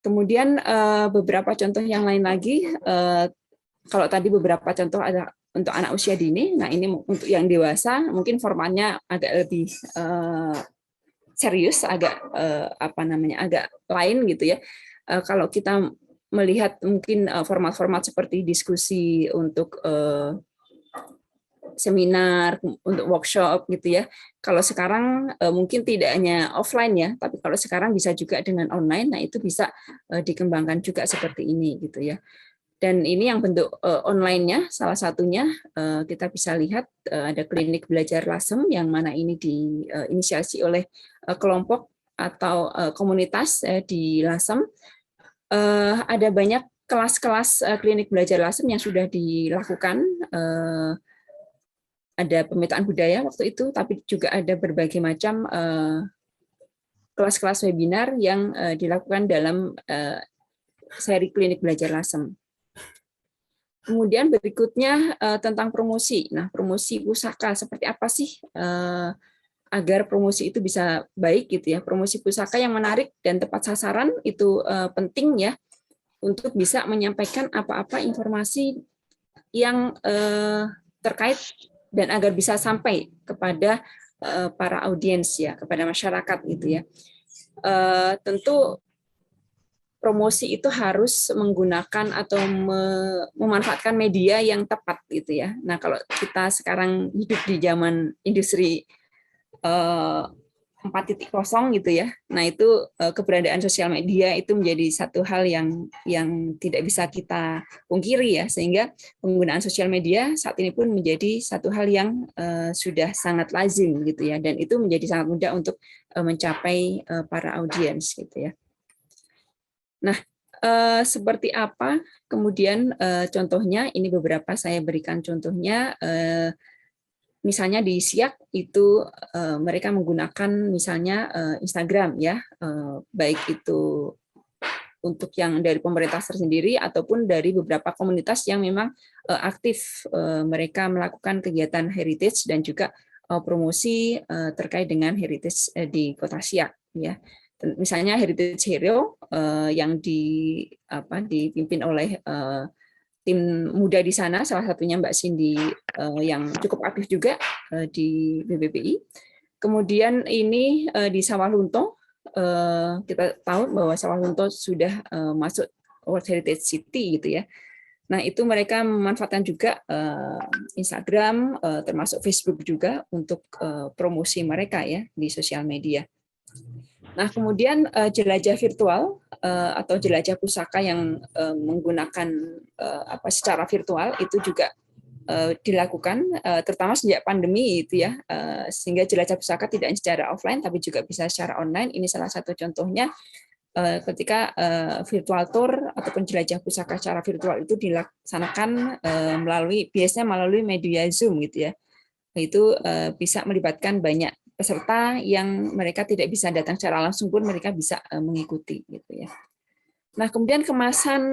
Kemudian beberapa contoh yang lain lagi, kalau tadi beberapa contoh ada untuk anak usia dini, nah ini untuk yang dewasa mungkin formatnya agak lebih serius, agak agak lain gitu ya. Kalau kita melihat mungkin format-format seperti diskusi untuk seminar, untuk workshop gitu ya. Kalau sekarang mungkin tidak hanya offline ya, tapi kalau sekarang bisa juga dengan online, nah itu bisa dikembangkan juga seperti ini gitu ya. Dan ini yang bentuk online-nya, salah satunya kita bisa lihat ada klinik belajar Lasem, yang mana ini diinisiasi oleh kelompok atau komunitas di Lasem. Ada banyak kelas-kelas klinik belajar Lasem yang sudah dilakukan. Ada pemetaan budaya waktu itu, tapi juga ada berbagai macam kelas-kelas webinar yang dilakukan dalam seri klinik belajar Lasem. Kemudian berikutnya tentang promosi. Nah, promosi pusaka seperti apa sih agar promosi itu bisa baik gitu ya. Promosi pusaka yang menarik dan tepat sasaran itu penting ya, untuk bisa menyampaikan apa-apa informasi yang terkait dan agar bisa sampai kepada para audiens ya, kepada masyarakat gitu ya. Tentu promosi itu harus menggunakan atau memanfaatkan media yang tepat gitu ya. Nah, kalau kita sekarang hidup di zaman industri 4.0 gitu ya. Nah, itu keberadaan sosial media itu menjadi satu hal yang tidak bisa kita pungkiri ya, sehingga penggunaan sosial media saat ini pun menjadi satu hal yang sudah sangat lazim gitu ya, dan itu menjadi sangat mudah untuk mencapai para audiens gitu ya. Nah, seperti apa kemudian contohnya, ini beberapa saya berikan contohnya. Misalnya di Siak itu mereka menggunakan misalnya Instagram ya, baik itu untuk yang dari pemerintah tersendiri ataupun dari beberapa komunitas yang memang aktif, mereka melakukan kegiatan heritage dan juga promosi terkait dengan heritage di Kota Siak ya. Misalnya Heritage Hero yang dipimpin oleh tim muda di sana, salah satunya Mbak Cindy yang cukup aktif juga di BBPI. Kemudian ini di Sawalunto, kita tahu bahwa Sawalunto sudah masuk World Heritage City gitu ya. Nah, itu mereka memanfaatkan juga Instagram, termasuk Facebook juga untuk promosi mereka ya di sosial media. Nah, kemudian jelajah virtual atau jelajah pusaka yang menggunakan secara virtual itu juga dilakukan, terutama sejak pandemi itu ya, sehingga jelajah pusaka tidak hanya secara offline tapi juga bisa secara online. Ini salah satu contohnya ketika virtual tour ataupun jelajah pusaka secara virtual itu dilaksanakan biasanya melalui media Zoom gitu ya. Itu bisa melibatkan banyak peserta yang mereka tidak bisa datang secara langsung pun mereka bisa mengikuti gitu ya. Nah, kemudian kemasan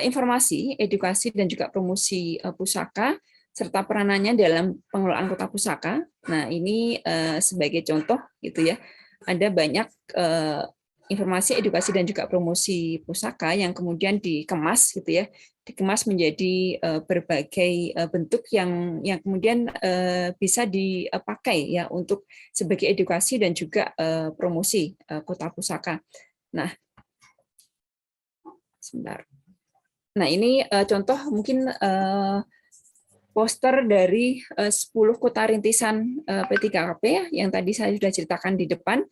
informasi, edukasi dan juga promosi pusaka serta peranannya dalam pengelolaan kota pusaka. Nah, ini sebagai contoh gitu ya. Ada banyak informasi, edukasi dan juga promosi pusaka yang kemudian dikemas gitu ya. Dikemas menjadi berbagai bentuk yang kemudian bisa dipakai ya untuk sebagai edukasi dan juga promosi kota pusaka. Nah, sebentar. Nah, ini contoh mungkin poster dari 10 kota rintisan P3KP ya, yang tadi saya sudah ceritakan di depan.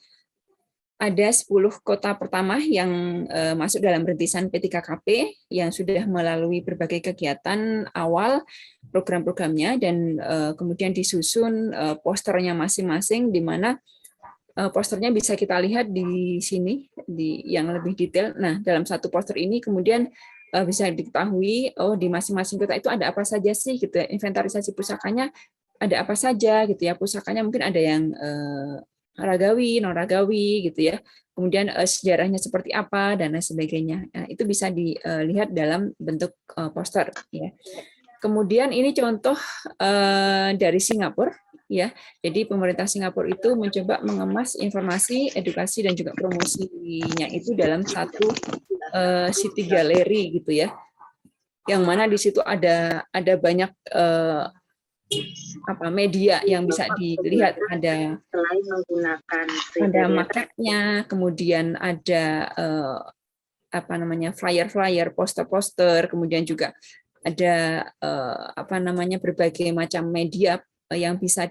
Ada 10 kota pertama yang masuk dalam rintisan P3KP yang sudah melalui berbagai kegiatan awal program-programnya, dan kemudian disusun posternya masing-masing, di mana posternya bisa kita lihat di sini di yang lebih detail. Nah, dalam satu poster ini kemudian bisa diketahui di masing-masing kota itu ada apa saja sih gitu ya, inventarisasi pusakanya ada apa saja gitu ya, pusakanya mungkin ada yang ragawi, non ragawi gitu ya. Kemudian sejarahnya seperti apa dan lain sebagainya. Nah, itu bisa dilihat dalam bentuk poster ya. Kemudian ini contoh dari Singapura ya. Jadi pemerintah Singapura itu mencoba mengemas informasi, edukasi dan juga promosinya itu dalam satu city gallery gitu ya. Yang mana di situ ada banyak media yang bisa dilihat, ada selain menggunakan marketnya, kemudian ada flyer-flyer, poster-poster, kemudian juga ada berbagai macam media yang bisa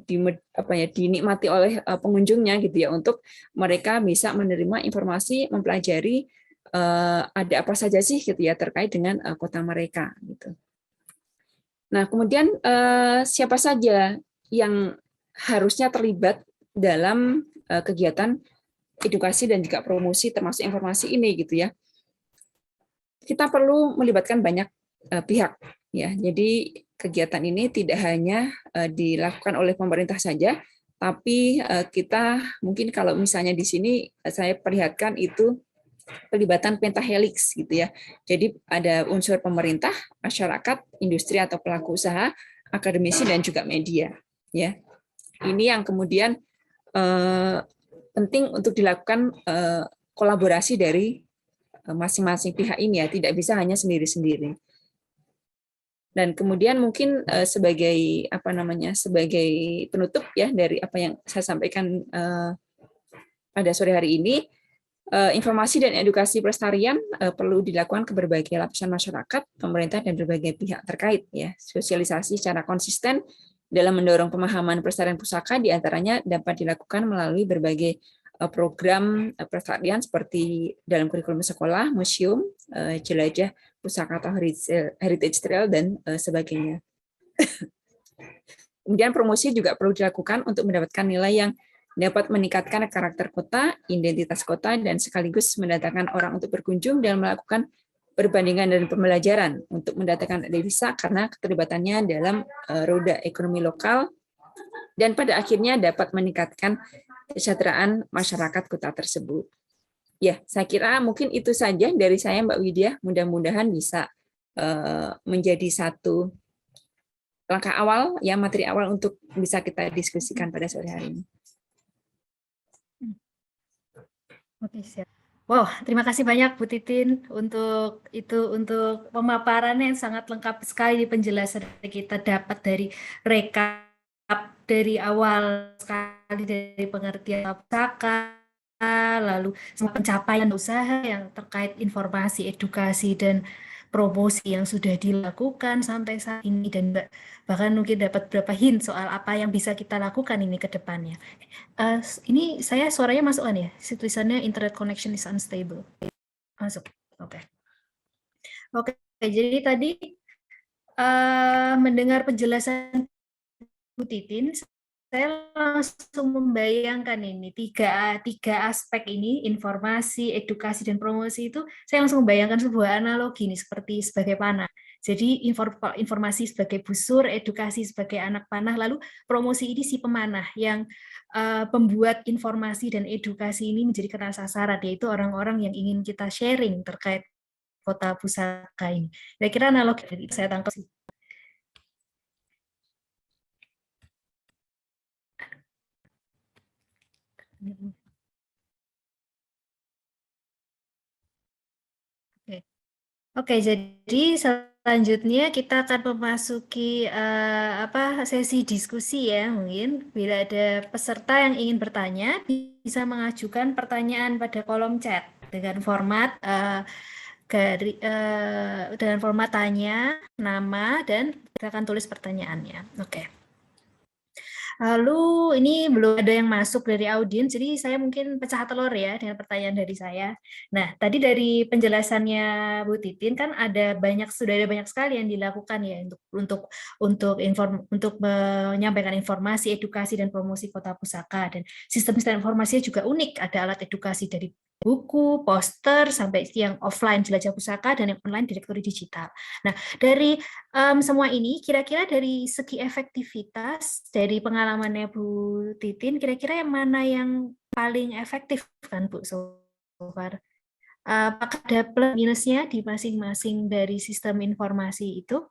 dinikmati oleh pengunjungnya gitu ya, untuk mereka bisa menerima informasi, mempelajari ada apa saja sih gitu ya terkait dengan kota mereka gitu. Nah, kemudian siapa saja yang harusnya terlibat dalam kegiatan edukasi dan juga promosi termasuk informasi ini gitu ya. Kita perlu melibatkan banyak pihak ya. Jadi kegiatan ini tidak hanya dilakukan oleh pemerintah saja, tapi kita mungkin kalau misalnya di sini saya perlihatkan itu pelibatan pentahelix gitu ya. Jadi ada unsur pemerintah, masyarakat, industri atau pelaku usaha, akademisi dan juga media ya. Ini yang kemudian penting untuk dilakukan kolaborasi dari masing-masing pihak ini ya, tidak bisa hanya sendiri-sendiri. Dan kemudian mungkin sebagai sebagai penutup ya dari apa yang saya sampaikan pada sore hari ini, informasi dan edukasi pelestarian perlu dilakukan ke berbagai lapisan masyarakat, pemerintah, dan berbagai pihak terkait. Ya, sosialisasi secara konsisten dalam mendorong pemahaman pelestarian pusaka diantaranya dapat dilakukan melalui berbagai program pelestarian seperti dalam kurikulum sekolah, museum, jelajah pusaka atau heritage trail, dan sebagainya. Kemudian promosi juga perlu dilakukan untuk mendapatkan nilai yang dapat meningkatkan karakter kota, identitas kota, dan sekaligus mendatangkan orang untuk berkunjung dan melakukan perbandingan dan pembelajaran untuk mendatangkan devisa karena keterlibatannya dalam roda ekonomi lokal, dan pada akhirnya dapat meningkatkan kesejahteraan masyarakat kota tersebut. Ya, saya kira mungkin itu saja dari saya, Mbak Widya. Mudah-mudahan bisa menjadi satu langkah awal, ya, materi awal untuk bisa kita diskusikan pada sore hari ini. Oke, siap. Wow, terima kasih banyak Bu Titin untuk pemaparannya yang sangat lengkap sekali, penjelasan kita dapat dari rekap dari awal sekali dari pengertian pusaka, lalu pencapaian usaha yang terkait informasi, edukasi, dan promosi yang sudah dilakukan sampai saat ini, dan bahkan mungkin dapat beberapa hint soal apa yang bisa kita lakukan ini ke depannya. Ini saya suaranya masuk kan ya? Tulisannya internet connection is unstable. Masuk. Oke. Oke, jadi tadi mendengar penjelasan Bu Titin, saya langsung membayangkan ini tiga aspek ini, informasi, edukasi, dan promosi itu, saya langsung membayangkan sebuah analogi nih, seperti sebagai panah. Jadi informasi sebagai busur, edukasi sebagai anak panah, lalu promosi ini si pemanah yang membuat informasi dan edukasi ini menjadi kena sasaran, yaitu orang-orang yang ingin kita sharing terkait kota pusaka ini. Saya kira analogi dari saya tangkap sih. Oke, jadi selanjutnya kita akan memasuki sesi diskusi ya. Mungkin bila ada peserta yang ingin bertanya, bisa mengajukan pertanyaan pada kolom chat dengan format dengan format tanya, nama, dan kita akan tulis pertanyaannya. Oke. Lalu ini belum ada yang masuk dari audiens, jadi saya mungkin pecah telur ya dengan pertanyaan dari saya. Nah, tadi dari penjelasannya Bu Titin kan sudah ada banyak sekali yang dilakukan ya untuk menyampaikan informasi, edukasi dan promosi Kota Pusaka, dan sistem informasinya juga unik. Ada alat edukasi dari buku, poster, sampai yang offline jelajah pusaka dan yang online direktori digital. Nah, dari semua ini kira-kira dari segi efektivitas dari pengalamannya Bu Titin, kira-kira yang mana yang paling efektif kan Bu so far? Apakah ada plus minusnya di masing-masing dari sistem informasi itu?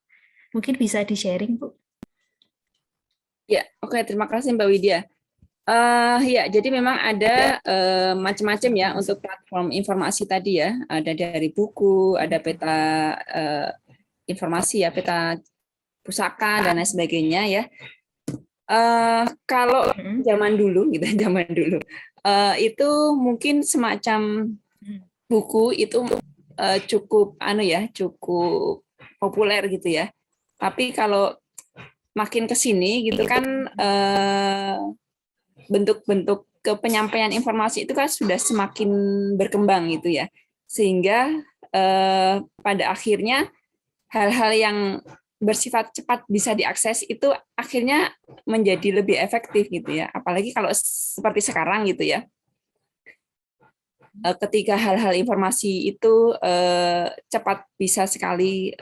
Mungkin bisa di-sharing, Bu. Ya, oke, terima kasih Mbak Widya. Ya, jadi memang ada macam-macam ya untuk platform informasi tadi ya. Ada dari buku, ada peta informasi ya, peta pusaka dan lain sebagainya ya. Kalau zaman dulu gitu, zaman dulu itu mungkin semacam buku itu cukup cukup populer gitu ya. Tapi kalau makin ke sini gitu kan bentuk-bentuk penyampaian informasi itu kan sudah semakin berkembang gitu ya, sehingga pada akhirnya hal-hal yang bersifat cepat bisa diakses itu akhirnya menjadi lebih efektif gitu ya, apalagi kalau seperti sekarang gitu ya, ketika hal-hal informasi itu cepat bisa sekali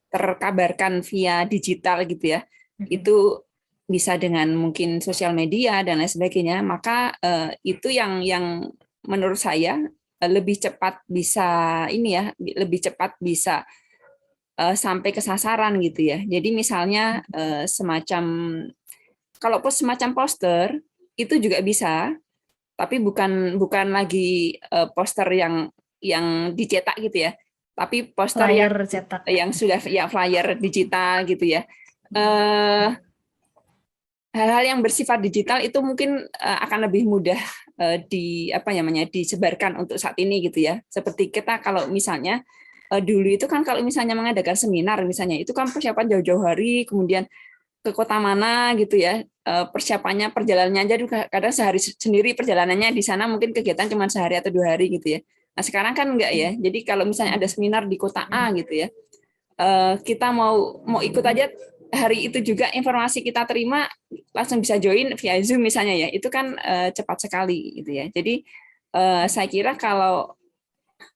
terkabarkan via digital gitu ya, itu bisa dengan mungkin sosial media dan lain sebagainya, maka itu yang menurut saya lebih cepat bisa lebih cepat bisa sampai ke sasaran gitu ya. Jadi misalnya kalau semacam poster itu juga bisa, tapi bukan lagi poster yang dicetak gitu ya, tapi poster flyer cetak yang sudah ya flyer digital gitu ya. Hal-hal yang bersifat digital itu mungkin akan lebih mudah disebarkan untuk saat ini gitu ya. Seperti kita kalau misalnya dulu itu kan kalau misalnya mengadakan seminar misalnya, itu kan persiapan jauh-jauh hari, kemudian ke kota mana gitu ya, persiapannya perjalanannya aja kadang sehari sendiri perjalanannya, di sana mungkin kegiatan cuma sehari atau 2 hari gitu ya. Nah sekarang kan enggak ya, jadi kalau misalnya ada seminar di kota A gitu ya, kita mau ikut aja hari itu juga, informasi kita terima langsung bisa join via Zoom misalnya ya, itu kan cepat sekali gitu ya. Jadi saya kira kalau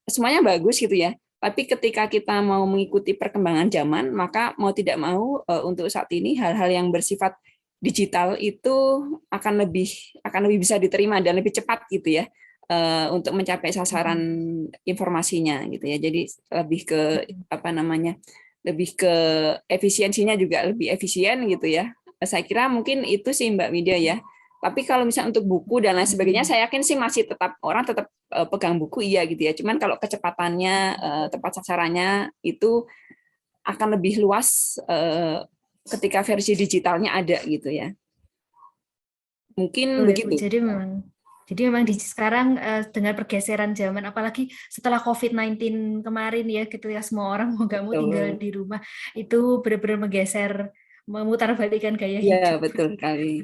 semuanya bagus gitu ya, tapi ketika kita mau mengikuti perkembangan zaman, maka mau tidak mau untuk saat ini hal-hal yang bersifat digital itu akan lebih bisa diterima dan lebih cepat gitu ya, untuk mencapai sasaran informasinya gitu ya. Jadi lebih ke lebih ke efisiensinya juga lebih efisien gitu ya. Saya kira mungkin itu sih Mbak Widya ya. Tapi kalau misalnya untuk buku dan lain sebagainya, saya yakin sih masih orang tetap pegang buku iya gitu ya. Cuman kalau kecepatannya, tepat sasarannya itu akan lebih luas ketika versi digitalnya ada gitu ya. Mungkin begitu. Jadi memang sekarang dengan pergeseran zaman, apalagi setelah COVID-19 kemarin ya, ketika semua orang mau nggak mau tinggal di rumah, itu benar-benar memutarbalikkan gaya hidup. Iya, betul sekali.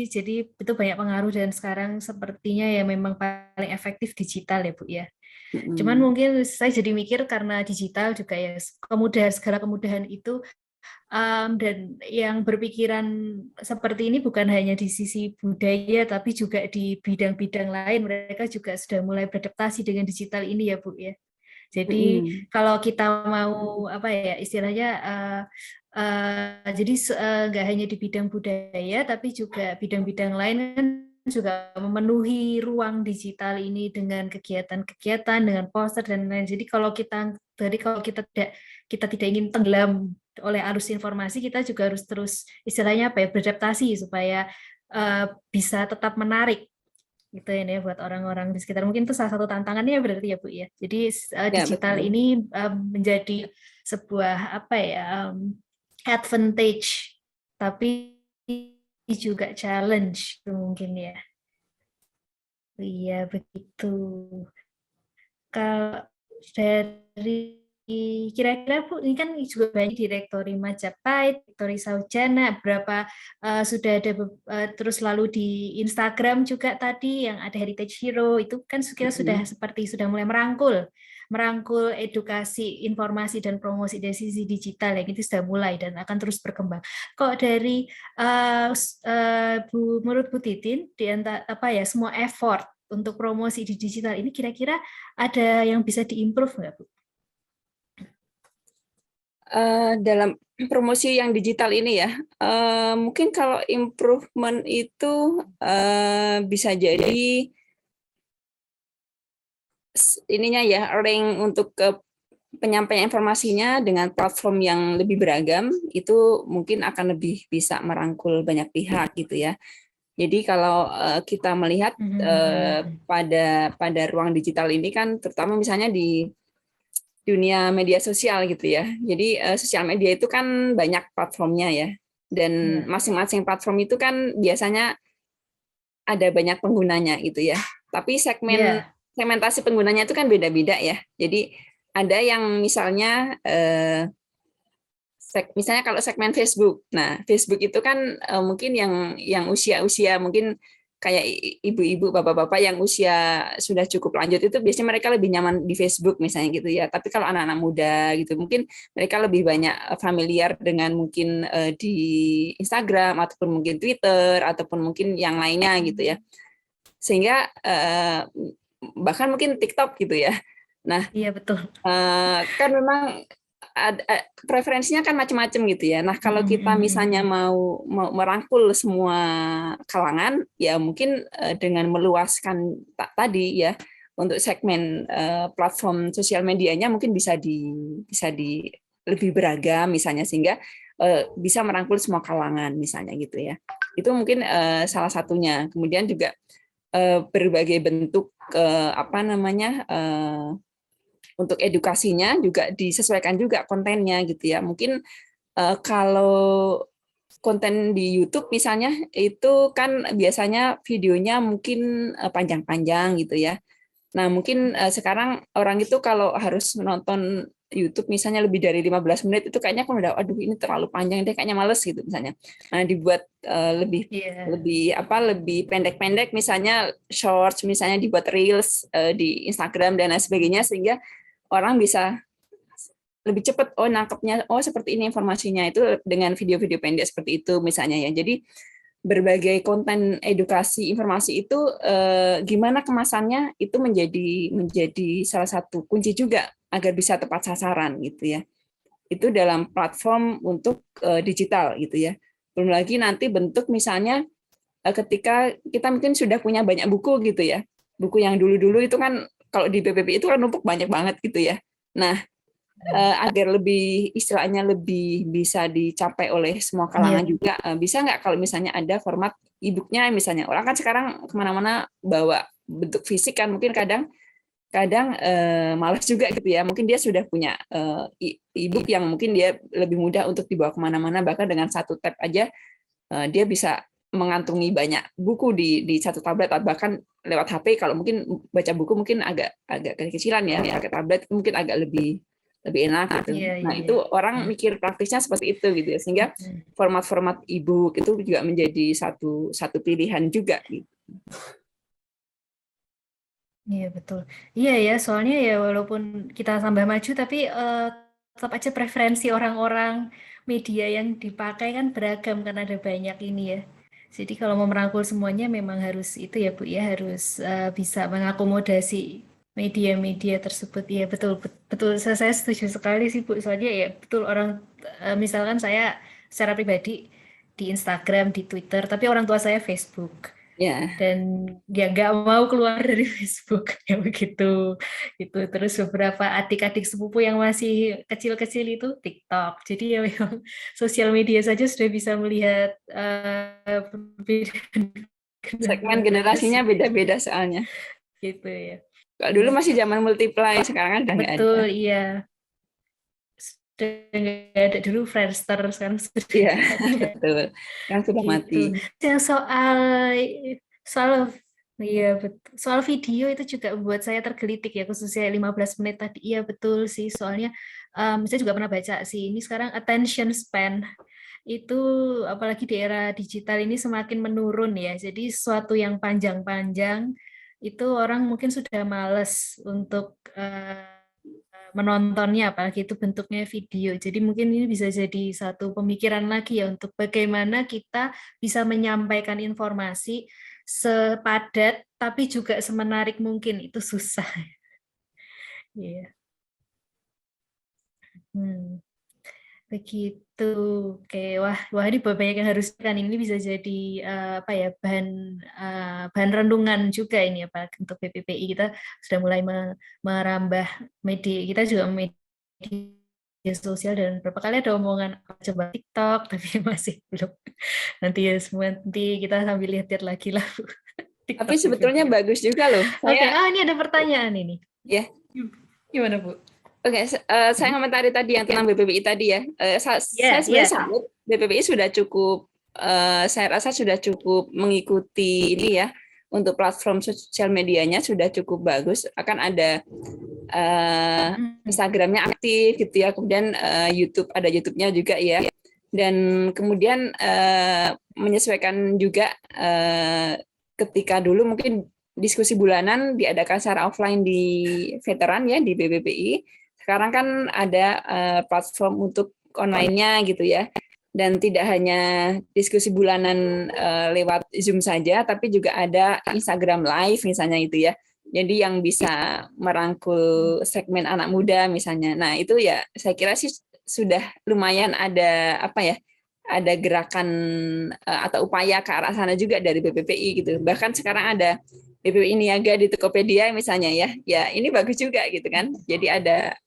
Jadi itu banyak pengaruh, dan sekarang sepertinya ya memang paling efektif digital ya Bu ya. Cuman mungkin saya jadi mikir karena digital juga ya, segala kemudahan itu, dan yang berpikiran seperti ini bukan hanya di sisi budaya, tapi juga di bidang-bidang lain, mereka juga sudah mulai beradaptasi dengan digital ini ya Bu ya. Jadi kalau kita mau istilahnya jadi nggak hanya di bidang budaya, tapi juga bidang-bidang lain kan juga memenuhi ruang digital ini dengan kegiatan-kegiatan, dengan poster dan lain. Jadi kalau kita tidak ingin tenggelam oleh arus informasi, kita juga harus terus istilahnya beradaptasi supaya bisa tetap menarik gitu ya buat orang-orang di sekitar. Mungkin itu salah satu tantangannya berarti ya Bu ya. Jadi digital ini menjadi sebuah advantage, tapi juga challenge mungkin ya. Iya begitu. Kalau dari kira-kira Bu, ini kan juga banyak direktori Majapahit, direktori Saujana, berapa sudah ada terus lalu di Instagram juga tadi yang ada Heritage Hero, itu kan kira sudah seperti sudah mulai merangkul edukasi, informasi dan promosi dari sisi digital yang itu sudah mulai dan akan terus berkembang. Kok dari menurut Bu Titin di antara semua effort untuk promosi di digital ini kira-kira ada yang bisa diimprove nggak Bu? Dalam promosi yang digital ini ya, mungkin kalau improvement itu bisa jadi ininya ya, link untuk ke penyampaian informasinya dengan platform yang lebih beragam itu mungkin akan lebih bisa merangkul banyak pihak gitu ya. Jadi kalau kita melihat pada ruang digital ini kan, terutama misalnya di dunia media sosial gitu ya. Jadi sosial media itu kan banyak platformnya ya. Dan masing-masing platform itu kan biasanya ada banyak penggunanya gitu ya. Tapi segmentasi penggunanya itu kan beda-beda ya. Jadi ada yang misalnya misalnya kalau segmen Facebook. Nah, Facebook itu kan mungkin yang usia-usia mungkin kayak ibu-ibu, bapak-bapak yang usia sudah cukup lanjut itu biasanya mereka lebih nyaman di Facebook misalnya gitu ya. Tapi kalau anak-anak muda gitu mungkin mereka lebih banyak familiar dengan mungkin di Instagram ataupun mungkin Twitter ataupun mungkin yang lainnya gitu ya. Sehingga bahkan mungkin TikTok gitu ya. Nah, iya betul. Kan memang preferensinya kan macam-macam gitu ya. Nah, kalau kita misalnya mau merangkul semua kalangan, ya mungkin dengan meluaskan tadi ya untuk segmen platform sosial medianya mungkin bisa di lebih beragam misalnya sehingga bisa merangkul semua kalangan misalnya gitu ya. Itu mungkin salah satunya. Kemudian juga berbagai bentuk untuk edukasinya juga disesuaikan juga kontennya gitu ya. Mungkin kalau konten di YouTube misalnya itu kan biasanya videonya mungkin panjang-panjang gitu ya. Nah, mungkin sekarang orang itu kalau harus menonton YouTube misalnya lebih dari 15 menit itu kayaknya kan udah aduh ini terlalu panjang deh kayaknya males gitu misalnya. Nah, dibuat lebih pendek-pendek misalnya shorts misalnya dibuat reels di Instagram dan lain sebagainya sehingga orang bisa lebih cepat nangkepnya seperti ini informasinya itu dengan video-video pendek seperti itu misalnya ya. Jadi berbagai konten edukasi informasi itu gimana kemasannya itu menjadi salah satu kunci juga agar bisa tepat sasaran gitu ya. Itu dalam platform untuk digital gitu ya. Belum lagi nanti bentuk misalnya ketika kita mungkin sudah punya banyak buku gitu ya. Buku yang dulu-dulu itu kan kalau di BPP itu kan numpuk banyak banget gitu ya. Nah, agar lebih istilahnya lebih bisa dicapai oleh semua kalangan juga, bisa nggak kalau misalnya ada format e-book-nya misalnya. Orang kan sekarang kemana-mana bawa bentuk fisik kan mungkin kadang malas juga gitu ya. Mungkin dia sudah punya e-book yang mungkin dia lebih mudah untuk dibawa kemana-mana, bahkan dengan satu tab aja dia bisa mengantungi banyak buku di satu tablet atau bahkan lewat HP. Kalau mungkin baca buku mungkin agak kekecilan ya, pakai tablet mungkin agak lebih enak gitu. Nah, itu orang mikir praktisnya seperti itu gitu ya. Sehingga format-format e-book itu juga menjadi satu pilihan juga gitu. Iya betul. Iya ya, soalnya ya walaupun kita tambah maju tapi tetap aja preferensi orang-orang media yang dipakai kan beragam kan ada banyak ini ya. Jadi kalau mau merangkul semuanya memang harus itu ya Bu ya harus bisa mengakomodasi media-media tersebut. Iya betul betul saya setuju sekali sih Bu. Soalnya ya betul orang misalkan saya secara pribadi di Instagram, di Twitter, tapi orang tua saya Facebook. Dan dia nggak mau keluar dari Facebook ya begitu itu terus beberapa adik-adik sepupu yang masih kecil-kecil itu TikTok jadi ya memang sosial media saja sudah bisa melihat segmen generasinya beda-beda soalnya gitu ya. Kalau dulu masih zaman multiply sekarang kan udah nggak ada. Betul iya nggak ada dulu Friendster sekarang sudah betul kan sudah mati. Yang soal Iya betul. Soal video itu juga membuat saya tergelitik ya, khususnya 15 menit tadi. Iya betul sih, soalnya saya juga pernah baca sih, ini sekarang attention span itu apalagi di era digital ini semakin menurun ya. Jadi sesuatu yang panjang-panjang itu orang mungkin sudah males untuk menontonnya, apalagi itu bentuknya video. Jadi mungkin ini bisa jadi satu pemikiran lagi ya untuk bagaimana kita bisa menyampaikan informasi sepadat tapi juga semenarik mungkin. Itu susah. Iya. Hmm. Begitu. Oke, wah ini banyak yang harus kan ini bisa jadi apa ya bahan renungan juga ini apa untuk BPPI kita sudah mulai merambah media kita juga media sosial dan berapa kali ada omongan coba TikTok tapi masih belum. Nanti ya semua nanti kita sambil lihat-lihat lagi lah. Tapi sebetulnya bagus juga loh. Oke, ini ada pertanyaan ini. Ya. Gimana Bu? Oke, saya komentari tadi yang tentang BPPI tadi ya. Saya sebenarnya salut, BPPI sudah cukup, saya rasa sudah cukup mengikuti ini ya, untuk platform sosial medianya sudah cukup bagus. Akan ada Instagramnya aktif gitu ya, kemudian YouTube ada YouTube-nya juga ya, dan kemudian menyesuaikan juga ketika dulu mungkin diskusi bulanan diadakan secara offline di veteran ya di BPPI. Sekarang kan ada platform untuk online-nya gitu ya. Dan tidak hanya diskusi bulanan lewat Zoom saja, tapi juga ada Instagram Live misalnya itu ya. Jadi yang bisa merangkul segmen anak muda misalnya. Nah, itu ya saya kira sih sudah lumayan ada apa ya? Ada gerakan atau upaya ke arah sana juga dari BPPI gitu. Bahkan sekarang ada BPPI Niaga di Tokopedia misalnya ya. Ya, ini bagus juga gitu kan. Jadi ada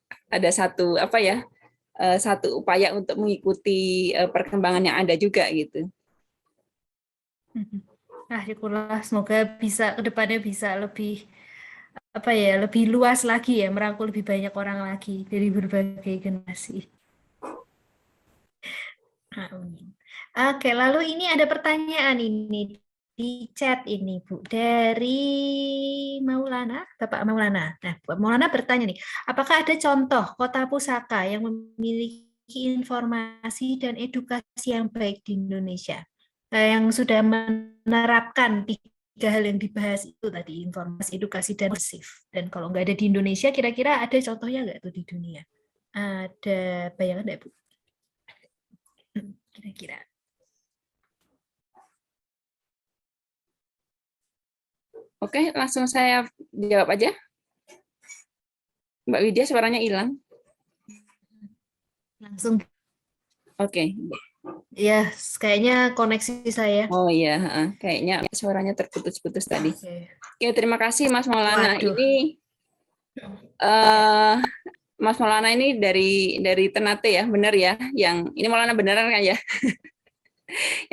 satu apa ya satu upaya untuk mengikuti perkembangan yang ada juga gitu. Syukurlah, semoga bisa kedepannya bisa lebih apa ya lebih luas lagi ya, merangkul lebih banyak orang lagi dari berbagai generasi. Amin. Oke, lalu ini ada pertanyaan ini di chat ini Bu dari Maulana, Bapak Maulana. Nah, Bapak Maulana bertanya nih, apakah ada contoh kota pusaka yang memiliki informasi dan edukasi yang baik di Indonesia, yang sudah menerapkan tiga hal yang dibahas itu tadi, informasi, edukasi, dan imersif. Dan kalau nggak ada di Indonesia, kira-kira ada contohnya nggak tuh di dunia? Ada bayangan nggak Bu? Kira-kira. Oke, langsung saya jawab aja. Mbak Widya suaranya hilang. Langsung. Oke. Ya, kayaknya koneksi saya. Oh iya, kayaknya suaranya terputus-putus tadi. Oke, terima kasih Mas Maulana. Waduh. Ini Mas Maulana ini dari Ternate ya, benar ya? Yang ini Maulana beneran kan ya?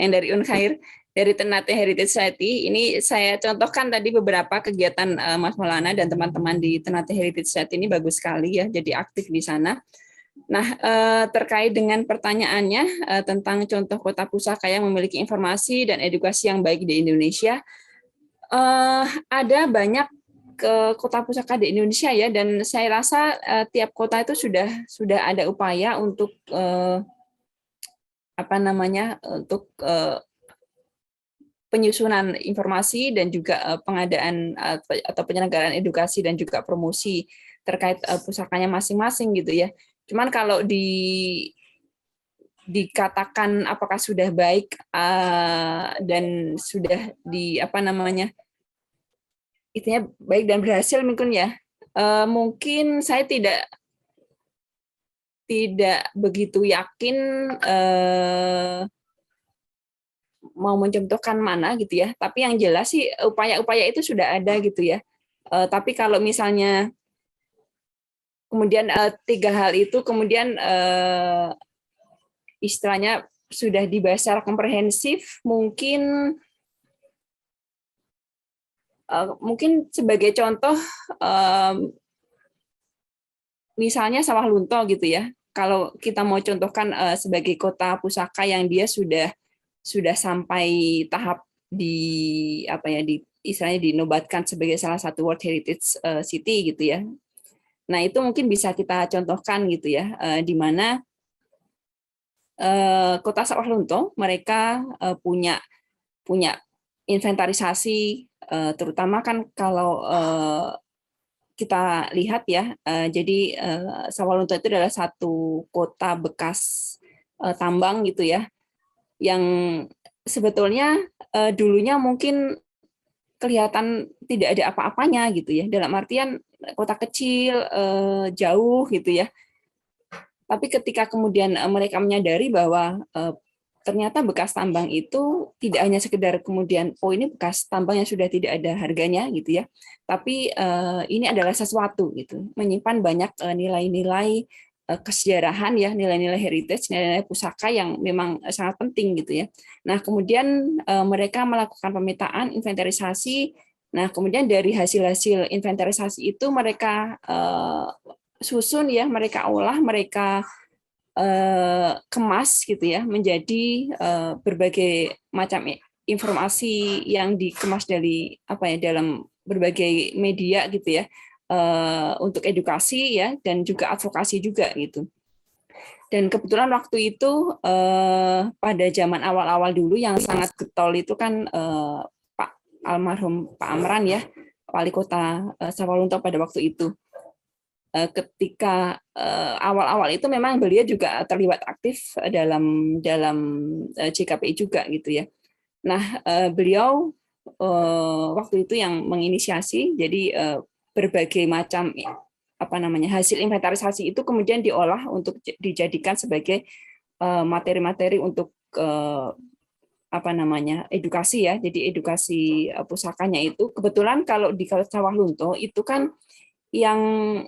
Yang dari Unkhair. Dari Ternate Heritage Society, ini saya contohkan tadi beberapa kegiatan Mas Maulana dan teman-teman di Ternate Heritage Society ini bagus sekali ya, jadi aktif di sana. Nah, terkait dengan pertanyaannya tentang contoh kota pusaka yang memiliki informasi dan edukasi yang baik di Indonesia, ada banyak kota pusaka di Indonesia ya, dan saya rasa tiap kota itu sudah ada upaya untuk untuk penyusunan informasi dan juga pengadaan atau penyelenggaraan edukasi dan juga promosi terkait pusakanya masing-masing gitu ya. Cuman kalau dikatakan apakah sudah baik dan sudah itunya baik dan berhasil mungkin ya. Mungkin saya tidak begitu yakin mau mencontohkan mana gitu ya, tapi yang jelas sih upaya-upaya itu sudah ada gitu ya. Tapi kalau misalnya kemudian tiga hal itu kemudian istilahnya sudah dibahas secara komprehensif, mungkin sebagai contoh misalnya Sawah Lunto gitu ya. Kalau kita mau contohkan sebagai kota pusaka yang dia sudah sampai tahap istilahnya dinobatkan sebagai salah satu World Heritage City gitu ya. Nah, itu mungkin bisa kita contohkan gitu ya, di mana Kota Sawah Lunto mereka punya inventarisasi, terutama kan kalau kita lihat ya, jadi Sawalunto itu adalah satu kota bekas tambang gitu ya, yang sebetulnya dulunya mungkin kelihatan tidak ada apa-apanya gitu ya, dalam artian kota kecil, jauh gitu ya. Tapi ketika kemudian mereka menyadari bahwa ternyata bekas tambang itu tidak hanya sekedar kemudian, oh ini bekas tambang yang sudah tidak ada harganya gitu ya, tapi ini adalah sesuatu gitu, menyimpan banyak nilai-nilai kesejarahan ya, nilai-nilai heritage, nilai-nilai pusaka yang memang sangat penting gitu ya. Nah, kemudian mereka melakukan pemetaan, inventarisasi. Nah, kemudian dari hasil-hasil inventarisasi itu mereka susun ya, mereka olah, mereka kemas gitu ya, menjadi berbagai macam informasi yang dikemas dari dalam berbagai media gitu ya, untuk edukasi ya, dan juga advokasi juga gitu. Dan kebetulan waktu itu pada zaman awal-awal dulu yang sangat getol itu kan almarhum Pak Amran ya, wali kota Sawalunto pada waktu itu. Ketika awal-awal itu memang beliau juga terlibat aktif dalam JKPI juga gitu ya. Nah, beliau waktu itu yang menginisiasi, jadi berbagai macam hasil inventarisasi itu kemudian diolah untuk dijadikan sebagai materi-materi untuk edukasi ya. Jadi edukasi pusakanya itu kebetulan kalau di Sawah Lunto itu kan yang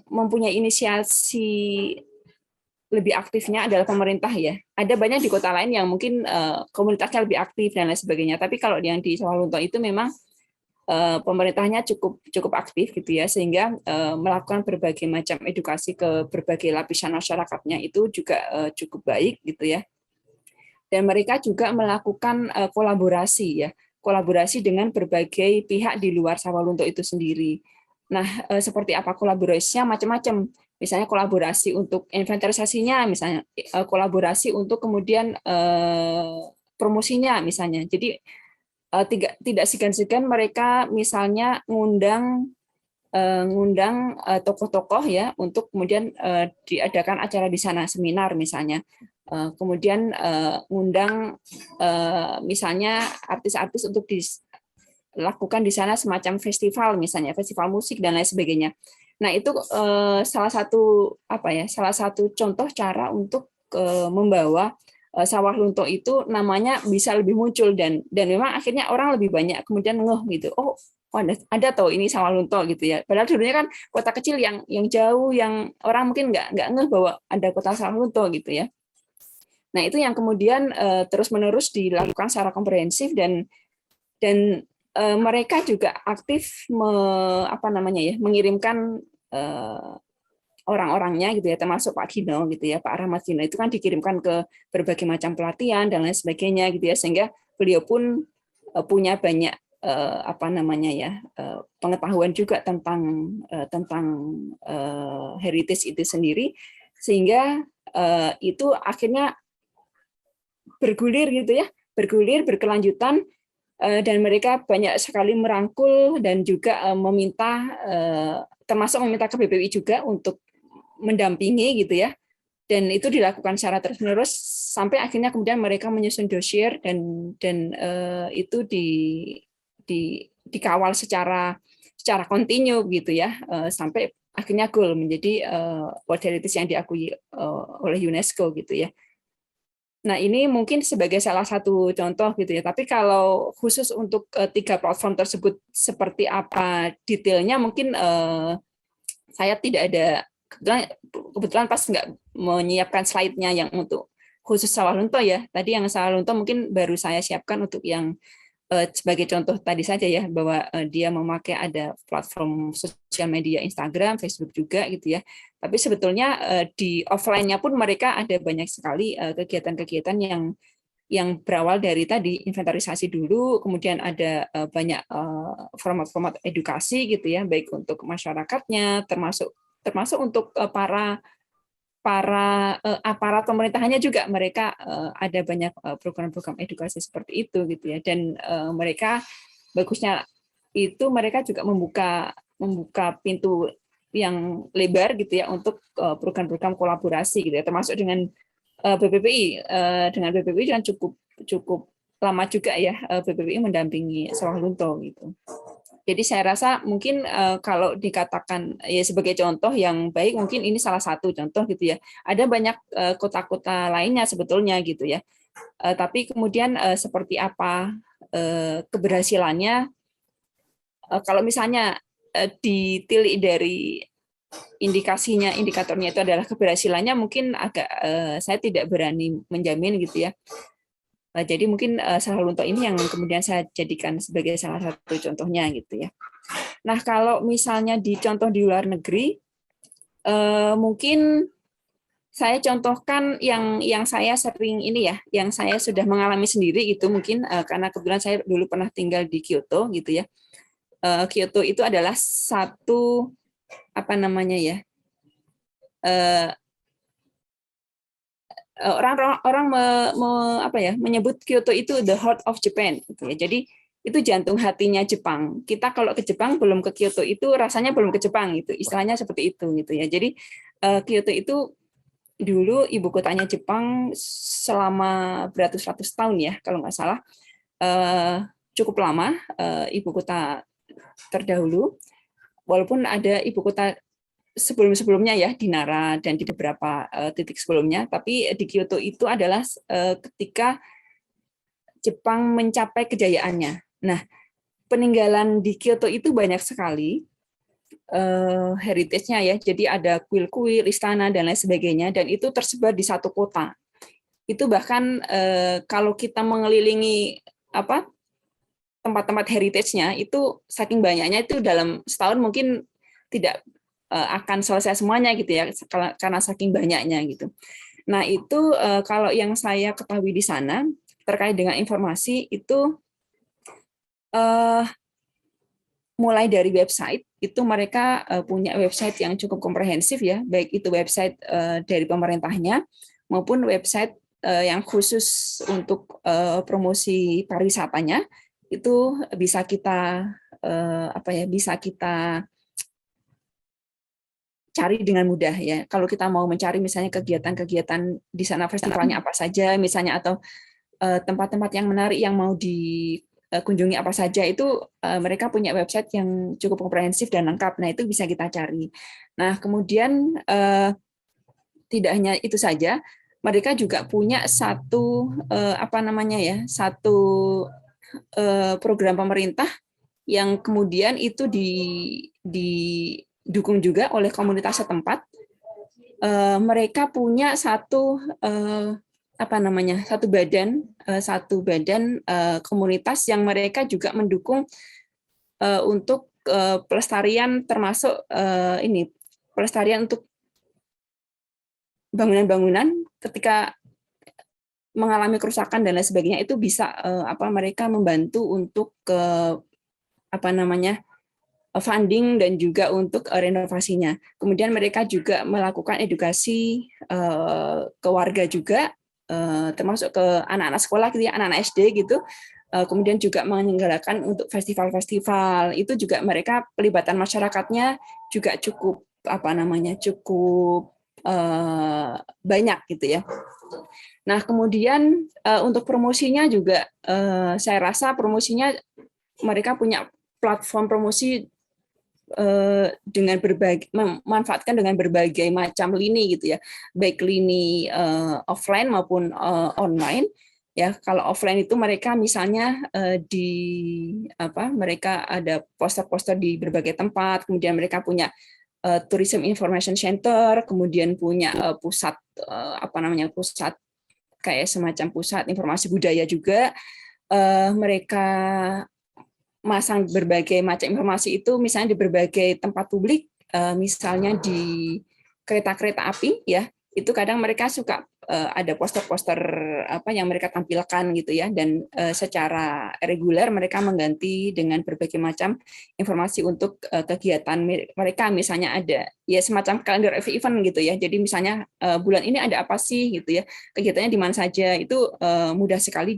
mempunyai inisiasi lebih aktifnya adalah pemerintah ya. Ada banyak di kota lain yang mungkin komunitasnya lebih aktif dan lain sebagainya. Tapi kalau yang di Sawah Lunto itu memang pemerintahnya cukup aktif gitu ya, sehingga melakukan berbagai macam edukasi ke berbagai lapisan masyarakatnya itu juga cukup baik gitu ya. Dan mereka juga melakukan kolaborasi dengan berbagai pihak di luar Sawah Lunto itu sendiri. Nah, seperti apa kolaborasinya? Macam-macam. Misalnya kolaborasi untuk inventarisasinya, misalnya kolaborasi untuk kemudian promosinya, misalnya. Jadi tidak segan-segan mereka misalnya ngundang tokoh-tokoh ya untuk kemudian diadakan acara di sana, seminar misalnya. Kemudian ngundang misalnya artis-artis untuk lakukan di sana semacam festival, misalnya festival musik dan lain sebagainya. Nah, itu salah satu contoh cara untuk membawa Sawah Lunto itu namanya bisa lebih muncul, dan memang akhirnya orang lebih banyak kemudian ngeh gitu. Oh, ada tahu ini Sawah Lunto gitu ya. Padahal dulunya kan kota kecil yang jauh, yang orang mungkin nggak ngeh bahwa ada kota Sawah Lunto gitu ya. Nah, itu yang kemudian terus-menerus dilakukan secara komprehensif, dan mereka juga aktif mengirimkan orang-orangnya gitu ya, termasuk Pak Gino gitu ya, Pak Rahmat Gino itu kan dikirimkan ke berbagai macam pelatihan dan lain sebagainya gitu ya, sehingga beliau pun punya banyak pengetahuan juga tentang heritage itu sendiri, sehingga itu akhirnya berkelanjutan. Dan mereka banyak sekali merangkul dan juga termasuk meminta ke BPI juga untuk mendampingi gitu ya, dan itu dilakukan secara terus-menerus sampai akhirnya kemudian mereka menyusun dossier dan itu dikawal secara kontinu gitu ya, sampai akhirnya goal menjadi World Heritage yang diakui oleh UNESCO gitu ya. Nah, ini mungkin sebagai salah satu contoh gitu ya. Tapi kalau khusus untuk 3 platform tersebut seperti apa detailnya, mungkin saya tidak ada, kebetulan pas nggak menyiapkan slide-nya yang untuk khusus Sawah Lunto ya. Tadi yang Sawah Lunto mungkin baru saya siapkan untuk yang sebagai contoh tadi saja ya, bahwa dia memakai ada platform sosial media Instagram, Facebook juga gitu ya. Tapi sebetulnya di offline-nya pun mereka ada banyak sekali kegiatan-kegiatan yang yang berawal dari tadi inventarisasi dulu, kemudian ada banyak format-format edukasi gitu ya, baik untuk masyarakatnya, termasuk untuk para aparat pemerintahannya juga, mereka ada banyak program-program edukasi seperti itu gitu ya, dan mereka bagusnya itu mereka juga membuka pintu yang lebar gitu ya untuk program-program kolaborasi gitu ya, termasuk dengan BPPI. Dengan BPPI kan cukup lama juga ya BPPI mendampingi Sawalunto gitu. Jadi saya rasa mungkin kalau dikatakan ya sebagai contoh yang baik, mungkin ini salah satu contoh gitu ya. Ada banyak kota-kota lainnya sebetulnya gitu ya. Tapi kemudian seperti apa keberhasilannya, kalau misalnya ditilik dari indikatornya itu adalah keberhasilannya, mungkin agak saya tidak berani menjamin gitu ya. Jadi mungkin Sawalunto ini yang kemudian saya jadikan sebagai salah satu contohnya gitu ya. Nah, kalau misalnya di contoh di luar negeri, mungkin saya contohkan yang saya sering ini ya, yang saya sudah mengalami sendiri gitu, mungkin karena kebetulan saya dulu pernah tinggal di Kyoto gitu ya. Kyoto itu adalah satu apa namanya ya, orang menyebut Kyoto itu the heart of Japan gitu ya. Jadi itu jantung hatinya Jepang. Kita kalau ke Jepang belum ke Kyoto itu rasanya belum ke Jepang gitu. Istilahnya seperti itu gitu ya. Jadi Kyoto itu dulu ibu kotanya Jepang selama beratus-ratus tahun ya kalau nggak salah. Cukup lama ibu kota terdahulu. Walaupun ada ibu kota sebelum-sebelumnya ya di Nara dan di beberapa titik sebelumnya, tapi di Kyoto itu adalah ketika Jepang mencapai kejayaannya. Nah, peninggalan di Kyoto itu banyak sekali heritage-nya ya. Jadi ada kuil-kuil, istana dan lain sebagainya, dan itu tersebar di satu kota. Itu bahkan kalau kita mengelilingi tempat-tempat heritage-nya itu saking banyaknya, itu dalam setahun mungkin tidak akan selesai semuanya gitu ya, karena saking banyaknya gitu. Nah itu kalau yang saya ketahui di sana terkait dengan informasi itu mulai dari website itu mereka punya website yang cukup komprehensif ya, baik itu website dari pemerintahnya maupun website yang khusus untuk promosi pariwisatanya, itu bisa kita bisa kita cari dengan mudah ya. Kalau kita mau mencari misalnya kegiatan-kegiatan di sana, festivalnya apa saja misalnya, atau tempat-tempat yang menarik yang mau dikunjungi apa saja, itu mereka punya website yang cukup komprehensif dan lengkap. Nah, itu bisa kita cari. Nah, kemudian tidak hanya itu saja, mereka juga punya satu satu program pemerintah yang kemudian itu didukung juga oleh komunitas setempat. Mereka punya satu badan komunitas yang mereka juga mendukung untuk pelestarian, termasuk pelestarian untuk bangunan-bangunan ketika mengalami kerusakan dan lain sebagainya, itu bisa mereka membantu untuk funding dan juga untuk renovasinya. Kemudian mereka juga melakukan edukasi ke warga juga, termasuk ke anak-anak sekolah gitu ya, anak-anak SD gitu. Kemudian juga menyelenggarakan untuk festival-festival. Itu juga mereka pelibatan masyarakatnya juga cukup banyak gitu ya. Nah, kemudian untuk promosinya juga saya rasa promosinya mereka punya platform promosi dengan memanfaatkan dengan berbagai macam lini gitu ya, baik lini offline maupun online ya. Kalau offline itu mereka misalnya mereka ada poster-poster di berbagai tempat, kemudian mereka punya Tourism Information Center, kemudian punya pusat pusat kayak semacam pusat informasi budaya juga. Mereka masang berbagai macam informasi itu misalnya di berbagai tempat publik, misalnya di kereta-kereta api ya, itu kadang mereka suka ada poster-poster apa yang mereka tampilkan gitu ya, dan secara reguler mereka mengganti dengan berbagai macam informasi untuk kegiatan mereka, misalnya ada ya semacam kalender event gitu ya. Jadi misalnya bulan ini ada apa sih gitu ya, kegiatannya di mana saja, itu mudah sekali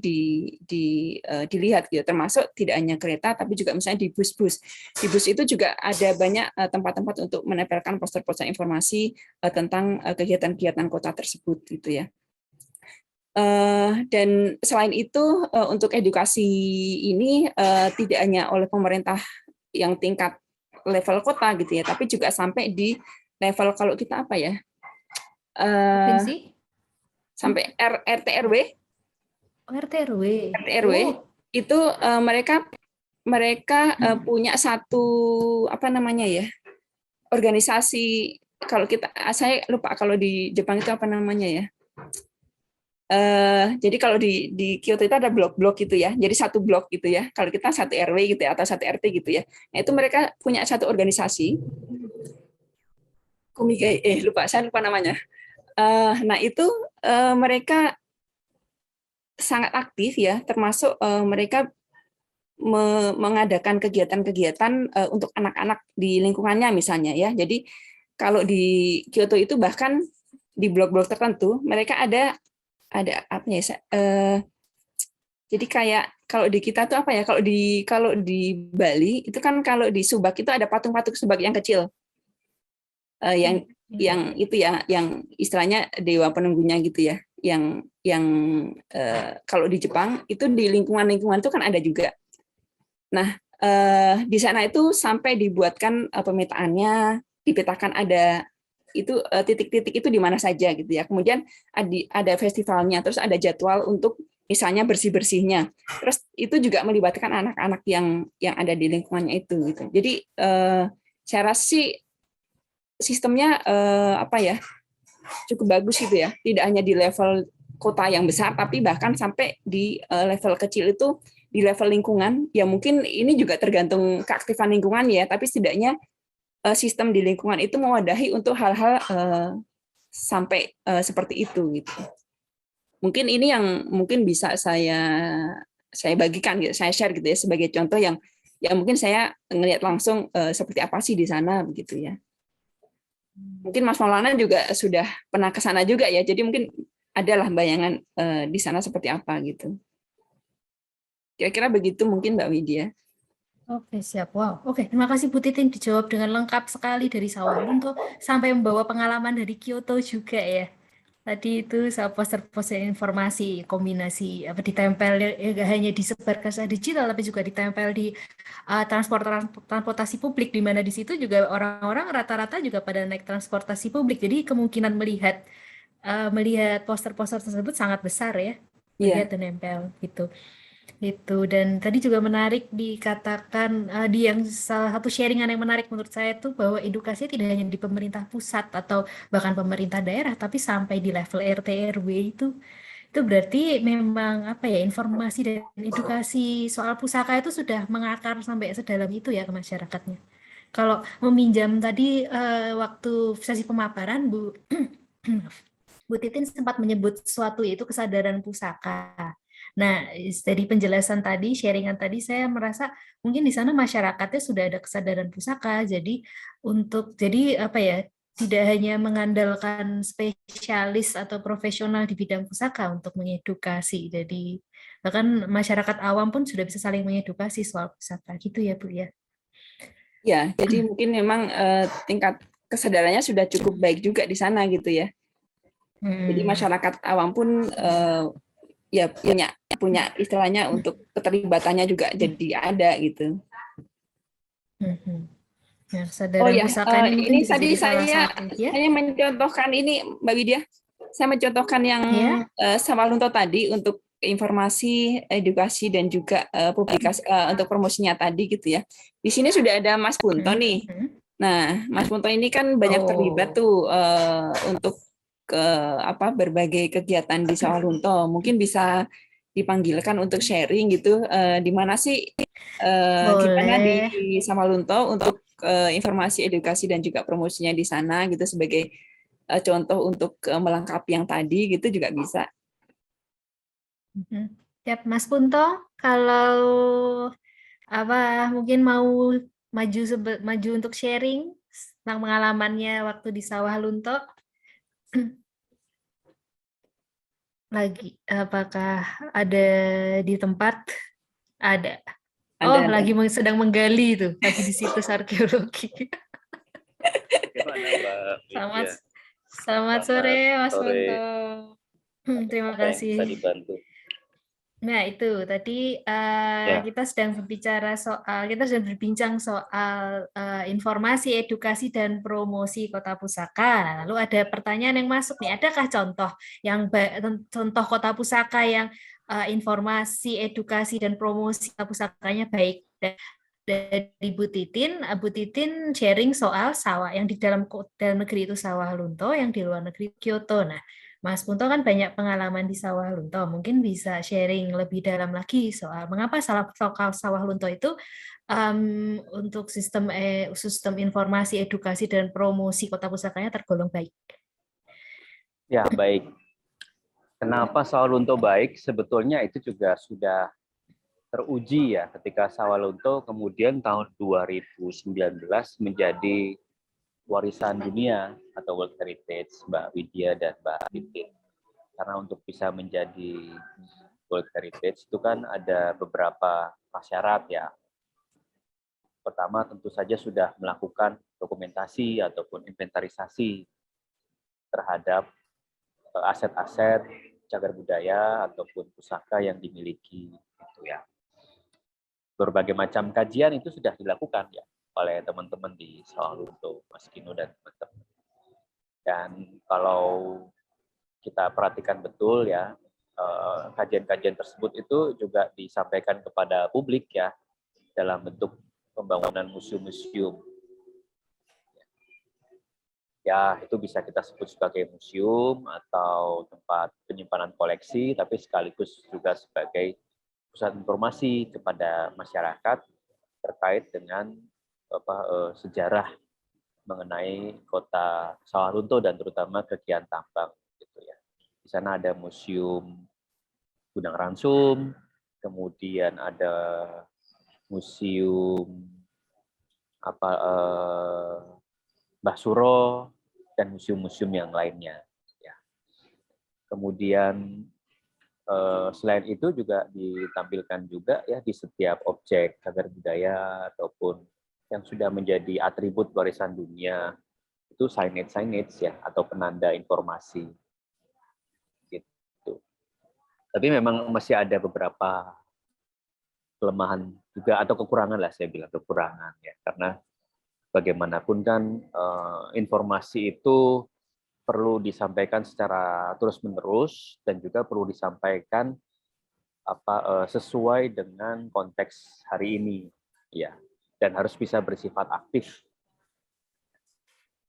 dilihat gitu. Termasuk tidak hanya kereta tapi juga misalnya di bus-bus. Di bus itu juga ada banyak tempat-tempat untuk menempelkan poster-poster informasi tentang kegiatan-kegiatan kota tersebut gitu ya. Dan selain itu untuk edukasi ini tidak hanya oleh pemerintah yang tingkat level kota gitu ya, tapi juga sampai di level kalau kita apa ya, Provinsi? sampai RT RW, RT RW. itu mereka punya satu apa namanya ya, organisasi. Kalau kita, saya lupa kalau di Jepang itu apa namanya ya. Jadi kalau di Kyoto itu ada blok-blok gitu ya. Jadi satu blok gitu ya. Kalau kita satu RW gitu ya, atau satu RT gitu ya. Nah, itu mereka punya satu organisasi. Komigai, saya lupa namanya. Nah, itu mereka sangat aktif ya, termasuk mereka mengadakan kegiatan-kegiatan untuk anak-anak di lingkungannya misalnya ya. Jadi kalau di Kyoto itu bahkan di blok-blok tertentu mereka ada apa ya? Jadi kayak kalau di kita tuh apa ya? Kalau di Bali itu kan kalau di Subak itu ada patung-patung Subak yang kecil, yang itu ya, yang istilahnya dewa penunggunya gitu ya. Yang kalau di Jepang itu di lingkungan-lingkungan itu kan ada juga. Nah, di sana itu sampai dibuatkan pemetaannya, dipetakan ada itu titik-titik itu di mana saja gitu ya. Kemudian ada festivalnya, terus ada jadwal untuk misalnya bersih-bersihnya. Terus itu juga melibatkan anak-anak yang ada di lingkungannya itu gitu. Jadi saya rasa sih sistemnya apa ya, cukup bagus gitu ya. Tidak hanya di level kota yang besar, tapi bahkan sampai di level kecil itu, di level lingkungan. Ya mungkin ini juga tergantung keaktifan lingkungan ya, tapi setidaknya sistem di lingkungan itu mewadahi untuk hal-hal sampai seperti itu gitu. Mungkin ini yang mungkin bisa saya bagikan gitu, saya share gitu ya sebagai contoh yang mungkin saya ngelihat langsung seperti apa sih di sana begitu ya. Mungkin Mas Maulana juga sudah pernah ke sana juga ya, jadi mungkin adalah bayangan di sana seperti apa gitu. Kira-kira begitu mungkin Mbak Widya. Oke, siap. Wow. Oke, terima kasih Bu Titin, dijawab dengan lengkap sekali dari Sawalunto sampai membawa pengalaman dari Kyoto juga ya. Tadi itu saya poster-poster informasi kombinasi apa ditempel gak hanya disebar ke digital tapi juga ditempel di transportasi publik, di mana di situ juga orang-orang rata-rata juga pada naik transportasi publik. Jadi kemungkinan melihat poster-poster tersebut sangat besar ya. Melihat dan nempel gitu. Itu, dan tadi juga menarik dikatakan di yang salah satu sharingan yang menarik menurut saya itu bahwa edukasi tidak hanya di pemerintah pusat atau bahkan pemerintah daerah, tapi sampai di level RT RW itu berarti memang apa ya, informasi dan edukasi soal pusaka itu sudah mengakar sampai sedalam itu ya ke masyarakatnya. Kalau meminjam tadi waktu sesi pemaparan Bu Titin sempat menyebut sesuatu yaitu kesadaran pusaka. Nah, dari penjelasan tadi, sharingan tadi, saya merasa mungkin di sana masyarakatnya sudah ada kesadaran pusaka. Jadi apa ya, tidak hanya mengandalkan spesialis atau profesional di bidang pusaka untuk mengedukasi. Jadi bahkan masyarakat awam pun sudah bisa saling mengedukasi soal pusaka. Gitu ya, Bu ya. Ya, jadi mungkin memang tingkat kesadarannya sudah cukup baik juga di sana gitu ya. Jadi masyarakat awam pun ya punya istilahnya untuk keterlibatannya juga jadi ada gitu. Nah, kesadaran pusaka ini tadi saya mencontohkan ini Mbak Widya. Saya mencontohkan yang Sawalunto tadi untuk informasi, edukasi dan juga publikasi untuk promosinya tadi gitu ya. Di sini sudah ada Mas Punto nih. Nah, Mas Punto ini kan banyak terlibat tuh untuk berbagai kegiatan di Sawalunto. Mungkin bisa dipanggilkan untuk sharing gitu, di mana sih gimana di Sawalunto untuk informasi, edukasi dan juga promosinya di sana gitu sebagai contoh untuk melengkapi yang tadi gitu juga bisa. Siap, Mas Kunto, kalau mungkin mau maju untuk sharing tentang pengalamannya waktu di Sawah Lunto lagi, apakah ada di tempat? Ada. Oh, Ada. lagi sedang menggali itu, lagi di situs arkeologi. Gimana Mbak Selamat, Widya? selamat sore, Mas sore. Kunto. Terima Apa yang bisa kasih. dibantu? Nah, itu tadi Ya. kita sedang berbincang soal informasi, edukasi, dan promosi Kota Pusaka. Lalu ada pertanyaan yang masuk nih, adakah contoh Kota Pusaka yang informasi, edukasi, dan promosi Kota Pusakanya baik? Dari Bu Titin sharing soal sawah yang di dalam negeri itu Sawah Lunto, yang di luar negeri Kyoto. Nah, Mas Kunto kan banyak pengalaman di Sawah Lunto, mungkin bisa sharing lebih dalam lagi soal mengapa Sawah Lunto itu untuk sistem informasi, edukasi, dan promosi Kota Pusakanya tergolong baik. Ya, baik. Kenapa Sawah Lunto baik? Sebetulnya itu juga sudah teruji ya ketika Sawah Lunto kemudian tahun 2019 menjadi warisan dunia atau World Heritage, Mbak Widya dan Mbak Titin. Karena untuk bisa menjadi World Heritage itu kan ada beberapa prasyarat ya. Pertama tentu saja sudah melakukan dokumentasi ataupun inventarisasi terhadap aset-aset cagar budaya ataupun pusaka yang dimiliki gitu ya. Berbagai macam kajian itu sudah dilakukan ya oleh teman-teman di Sawah Lunto, Mas Kino dan teman-teman. Dan kalau kita perhatikan betul ya, kajian-kajian tersebut itu juga disampaikan kepada publik ya dalam bentuk pembangunan museum-museum. Ya, itu bisa kita sebut sebagai museum atau tempat penyimpanan koleksi, tapi sekaligus juga sebagai pusat informasi kepada masyarakat terkait dengan sejarah mengenai kota Sawah Lunto dan terutama kegiatan tambang gitu ya. Di sana ada museum Gunang Ransum, kemudian ada museum Mbah Suro dan museum-museum yang lainnya. Ya. Kemudian selain itu juga ditampilkan juga ya di setiap objek cagar budaya ataupun yang sudah menjadi atribut warisan dunia itu signage ya atau penanda informasi. Gitu. Tapi memang masih ada beberapa kelemahan juga atau kekurangan lah saya bilang kekurangan ya karena bagaimanapun kan informasi itu perlu disampaikan secara terus-menerus dan juga perlu disampaikan sesuai dengan konteks hari ini ya dan harus bisa bersifat aktif.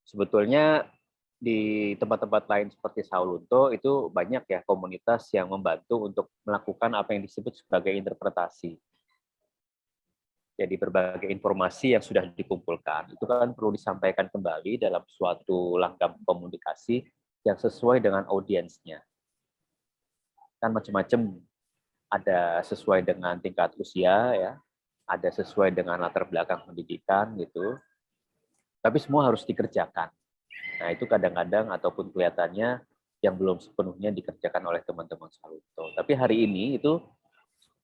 Sebetulnya di tempat-tempat lain seperti Sawah Lunto itu banyak ya komunitas yang membantu untuk melakukan apa yang disebut sebagai interpretasi. Jadi berbagai informasi yang sudah dikumpulkan itu kan perlu disampaikan kembali dalam suatu langkah komunikasi yang sesuai dengan audiensnya. Kan macam-macam, ada sesuai dengan tingkat usia ya, ada sesuai dengan latar belakang pendidikan gitu. Tapi semua harus dikerjakan. Nah, itu kadang-kadang ataupun kelihatannya yang belum sepenuhnya dikerjakan oleh teman-teman Sawah Lunto. Tapi hari ini itu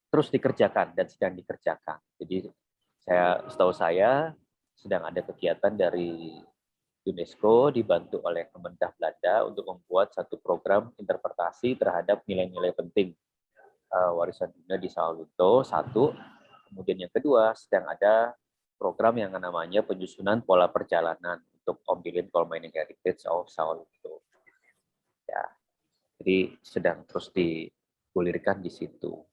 terus dikerjakan dan sedang dikerjakan. Jadi setahu saya sedang ada kegiatan dari UNESCO dibantu oleh pemerintah Belanda untuk membuat satu program interpretasi terhadap nilai-nilai penting warisan dunia di Sawah Lunto. Satu, kemudian yang kedua sedang ada program yang namanya penyusunan pola perjalanan untuk Ombilin Coal Mining Heritage of Sawah Lunto. Ya, jadi sedang terus digulirkan di situ.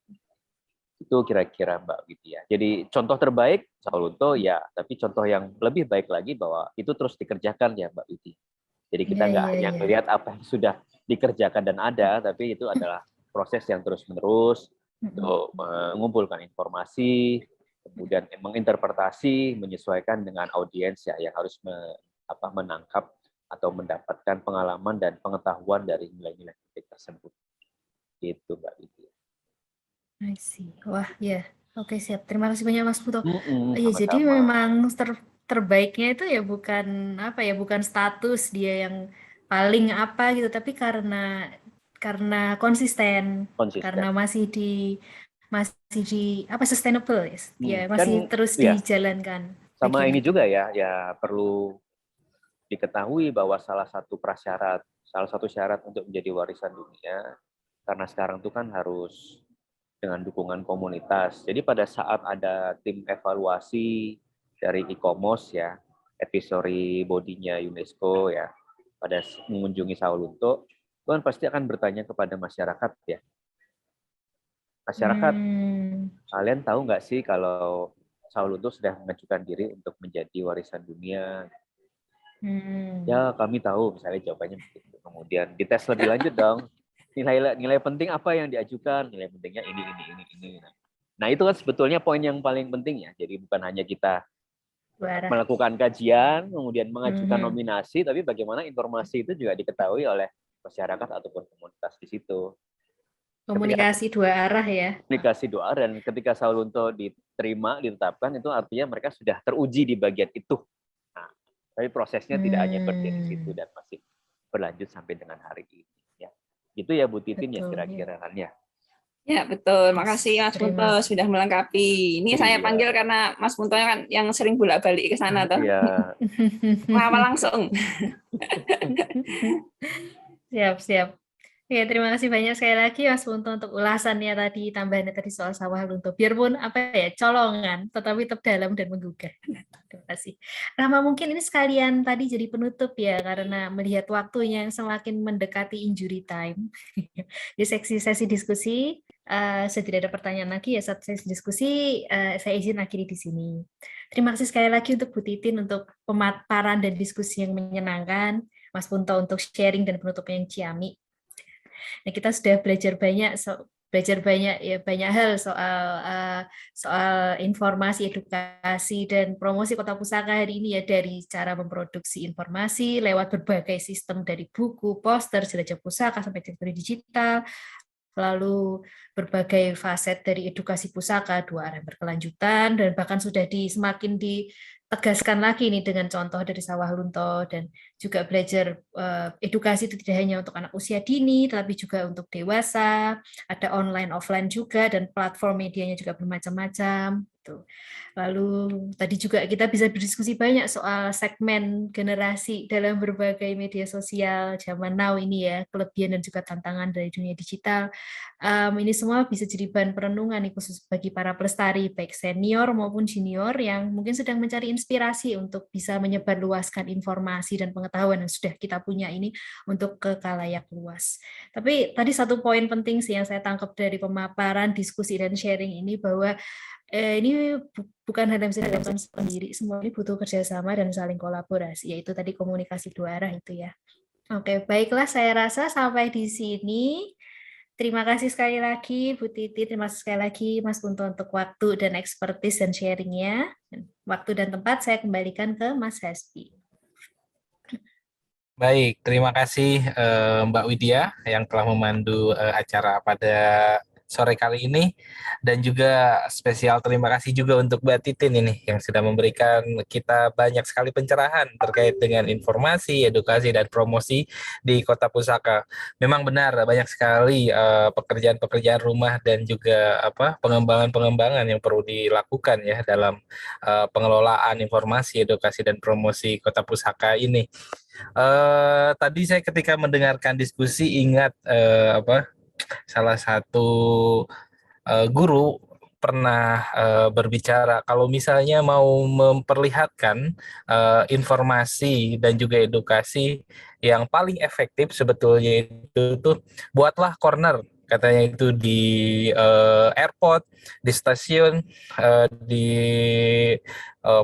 Itu kira-kira Mbak Widya. Jadi contoh terbaik Sawah Lunto ya, tapi contoh yang lebih baik lagi bahwa itu terus dikerjakan ya Mbak Widya. Jadi kita nggak hanya melihat apa yang sudah dikerjakan dan ada, tapi itu adalah proses yang terus-menerus untuk mengumpulkan informasi, kemudian menginterpretasi, menyesuaikan dengan audiens ya yang harus menangkap atau mendapatkan pengalaman dan pengetahuan dari nilai-nilai kritik tersebut. Gitu, Mbak Widya. I see. Wah, ya. Oke, siap. Terima kasih banyak Mas Puto. Iya, jadi Sama-sama. memang terbaiknya itu ya bukan apa ya, bukan status dia yang paling apa gitu, tapi karena konsisten, karena masih di apa sustainable ya, dia masih terus dijalankan. Sama ini juga ya perlu diketahui bahwa salah satu syarat untuk menjadi warisan dunia, karena sekarang itu kan harus dengan dukungan komunitas. Jadi pada saat ada tim evaluasi dari ICOMOS ya, advisory body-nya UNESCO ya, pada mengunjungi Sao Lunto, itu kan pasti akan bertanya kepada masyarakat ya. Masyarakat, kalian tahu nggak sih kalau Sao Lunto sudah mengajukan diri untuk menjadi warisan dunia? Ya, kami tahu, misalnya jawabannya begitu. Kemudian dites lebih lanjut dong. Nilai penting apa yang diajukan? Nilai pentingnya ini. Nah, itu kan sebetulnya poin yang paling penting ya. Jadi bukan hanya kita melakukan kajian, kemudian mengajukan nominasi, tapi bagaimana informasi itu juga diketahui oleh masyarakat ataupun komunitas di situ. Komunikasi dua arah ya. Komunikasi dua arah, dan ketika Sao Lunto ditetapkan, itu artinya mereka sudah teruji di bagian itu. Nah, tapi prosesnya tidak hanya berdiri di situ dan masih berlanjut sampai dengan hari ini. Ya, itu ya Bu Titin ya kira-kira kan ya. Ya betul, makasih Mas Punto sudah melengkapi. Ini saya panggil karena Mas Punto kan yang sering bolak-balik ke sana toh. Iya. Mengawal langsung. Siap. Ya, terima kasih banyak sekali lagi Mas Punto untuk ulasannya tadi, tambahannya tadi soal sawah lunto. Biarpun apa ya, colongan, tetapi tetap dalam dan menggugah. Terima kasih. Rama, mungkin ini sekalian tadi jadi penutup ya, karena melihat waktunya yang semakin mendekati injury time. Di sesi diskusi, saya tidak ada pertanyaan lagi ya, saat sesi diskusi, saya izin akhiri di sini. Terima kasih sekali lagi untuk Bu Titin untuk pemaparan dan diskusi yang menyenangkan, Mas Punto untuk sharing dan penutupnya yang ciamik. Nah, kita sudah belajar banyak hal soal informasi, edukasi, dan promosi Kota Pusaka hari ini ya, dari cara memproduksi informasi lewat berbagai sistem dari buku, poster, jelajah pusaka sampai teknologi digital, lalu berbagai faset dari edukasi pusaka, dua arah berkelanjutan, dan bahkan sudah semakin ditegaskan lagi nih dengan contoh dari Sawah Lunto, dan juga belajar edukasi itu tidak hanya untuk anak usia dini, tapi juga untuk dewasa, ada online, offline juga, dan platform medianya juga bermacam-macam. Lalu tadi juga kita bisa berdiskusi banyak soal segmen generasi dalam berbagai media sosial zaman now ini ya, kelebihan dan juga tantangan dari dunia digital. Ini semua bisa jadi bahan perenungan nih, khusus bagi para pelestari, baik senior maupun junior yang mungkin sedang mencari inspirasi untuk bisa menyebarluaskan informasi dan pengetahuan yang sudah kita punya ini untuk ke khalayak luas. Tapi tadi satu poin penting sih yang saya tangkap dari pemaparan, diskusi, dan sharing ini, bahwa ini bukan hal yang bisa dilakukan sendiri, semua ini butuh kerjasama dan saling kolaborasi, yaitu tadi komunikasi dua arah itu ya. Oke, baiklah, saya rasa sampai di sini. Terima kasih sekali lagi Bu Titi, terima kasih sekali lagi Mas Punto untuk waktu dan expertise dan sharingnya. Waktu dan tempat saya kembalikan ke Mas Hasbi. Baik, terima kasih Mbak Widya yang telah memandu acara pada sore kali ini, dan juga spesial terima kasih juga untuk Mbak Titin ini yang sudah memberikan kita banyak sekali pencerahan terkait dengan informasi, edukasi, dan promosi di Kota Pusaka. Memang benar banyak sekali pekerjaan-pekerjaan rumah dan juga pengembangan-pengembangan yang perlu dilakukan ya dalam pengelolaan informasi, edukasi, dan promosi Kota Pusaka ini. Tadi saya ketika mendengarkan diskusi ingat salah satu guru pernah berbicara kalau misalnya mau memperlihatkan informasi dan juga edukasi yang paling efektif sebetulnya itu tuh buatlah corner, katanya itu di airport, di stasiun, di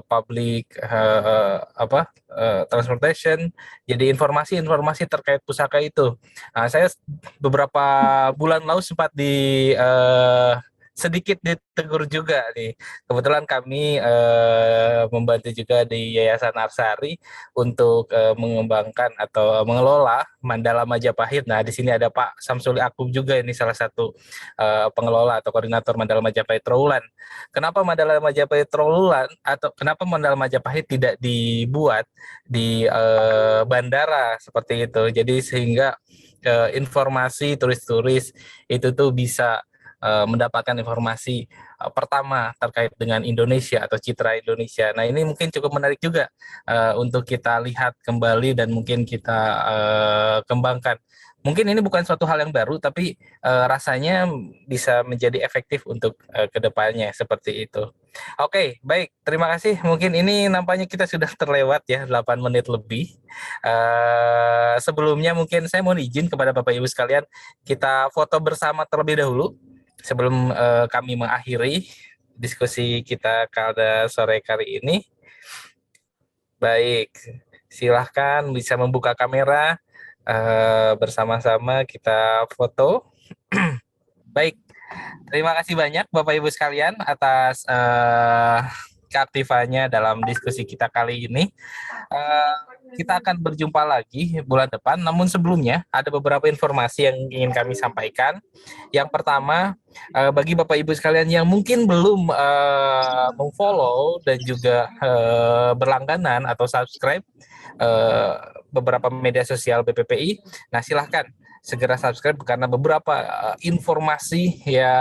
public transportation. Jadi informasi terkait pusaka itu. Nah, saya beberapa bulan lalu sempat sedikit ditegur juga nih. Kebetulan kami membantu juga di Yayasan Arsari untuk mengembangkan atau mengelola Mandala Majapahit. Nah, di sini ada Pak Samsuli Akub juga, ini salah satu pengelola atau koordinator Mandala Majapahit Trowulan. Kenapa Mandala Majapahit Trowulan atau kenapa Mandala Majapahit tidak dibuat di bandara seperti itu? Jadi sehingga informasi turis-turis itu tuh bisa mendapatkan informasi pertama terkait dengan Indonesia atau citra Indonesia. Nah, ini mungkin cukup menarik juga untuk kita lihat kembali dan mungkin kita kembangkan. Mungkin ini bukan suatu hal yang baru, tapi rasanya bisa menjadi efektif untuk kedepannya seperti itu. Oke, baik. Terima kasih. Mungkin ini nampaknya kita sudah terlewat ya 8 menit lebih. Sebelumnya mungkin saya mohon izin kepada Bapak Ibu sekalian, kita foto bersama terlebih dahulu sebelum kami mengakhiri diskusi kita pada sore kali ini. Baik, silahkan bisa membuka kamera, bersama-sama kita foto. Baik, terima kasih banyak Bapak Ibu sekalian atas keaktifannya dalam diskusi kita kali ini. Kita akan berjumpa lagi bulan depan, namun sebelumnya ada beberapa informasi yang ingin kami sampaikan. Yang pertama, bagi Bapak Ibu sekalian yang mungkin belum memfollow dan juga berlangganan atau subscribe beberapa media sosial BPPI, nah silahkan segera subscribe karena beberapa informasi ya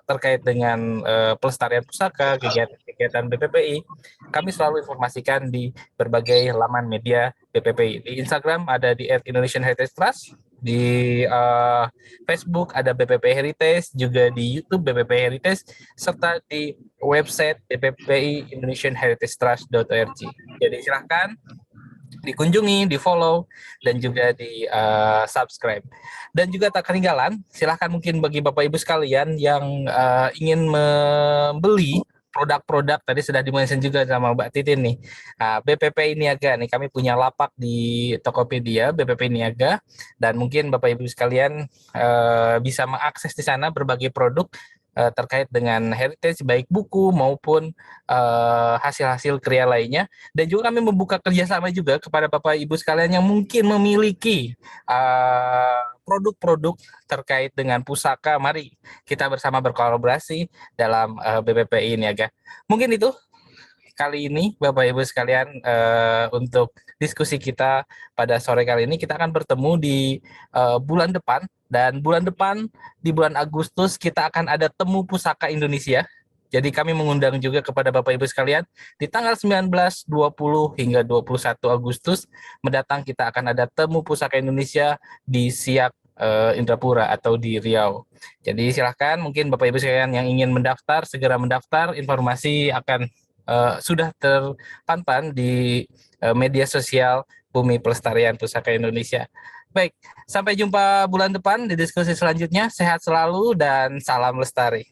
terkait dengan pelestarian pusaka, kegiatan BPPI, kami selalu informasikan di berbagai laman media BPPI. Di Instagram ada di @IndonesianHeritageTrust, di Facebook ada BPP Heritage, juga di YouTube BPP Heritage, serta di website BPPI IndonesianHeritageTrust.org. Jadi silahkan dikunjungi, di follow, dan juga di subscribe. Dan juga tak ketinggalan, silahkan mungkin bagi Bapak Ibu sekalian yang ingin membeli produk-produk, tadi sudah dimention juga sama Mbak Titin nih, BPPI Niaga nih, kami punya lapak di Tokopedia BPPI Niaga, dan mungkin Bapak Ibu sekalian bisa mengakses di sana berbagai produk terkait dengan heritage, baik buku maupun hasil-hasil karya lainnya. Dan juga kami membuka kerjasama juga kepada Bapak Ibu sekalian yang mungkin memiliki produk-produk terkait dengan pusaka. Mari kita bersama berkolaborasi dalam BPPI Niaga. Mungkin itu kali ini Bapak Ibu sekalian untuk diskusi kita pada sore kali ini. Kita akan bertemu di bulan depan, dan bulan depan di bulan Agustus kita akan ada Temu Pusaka Indonesia. Jadi kami mengundang juga kepada Bapak Ibu sekalian di tanggal 19, 20 hingga 21 Agustus mendatang kita akan ada Temu Pusaka Indonesia di Siak Indrapura atau di Riau. Jadi silahkan mungkin Bapak Ibu sekalian yang ingin mendaftar segera mendaftar. Informasi akan sudah terpampang di media sosial Bumi Pelestarian Pusaka Indonesia. Baik, sampai jumpa bulan depan di diskusi selanjutnya. Sehat selalu dan salam lestari.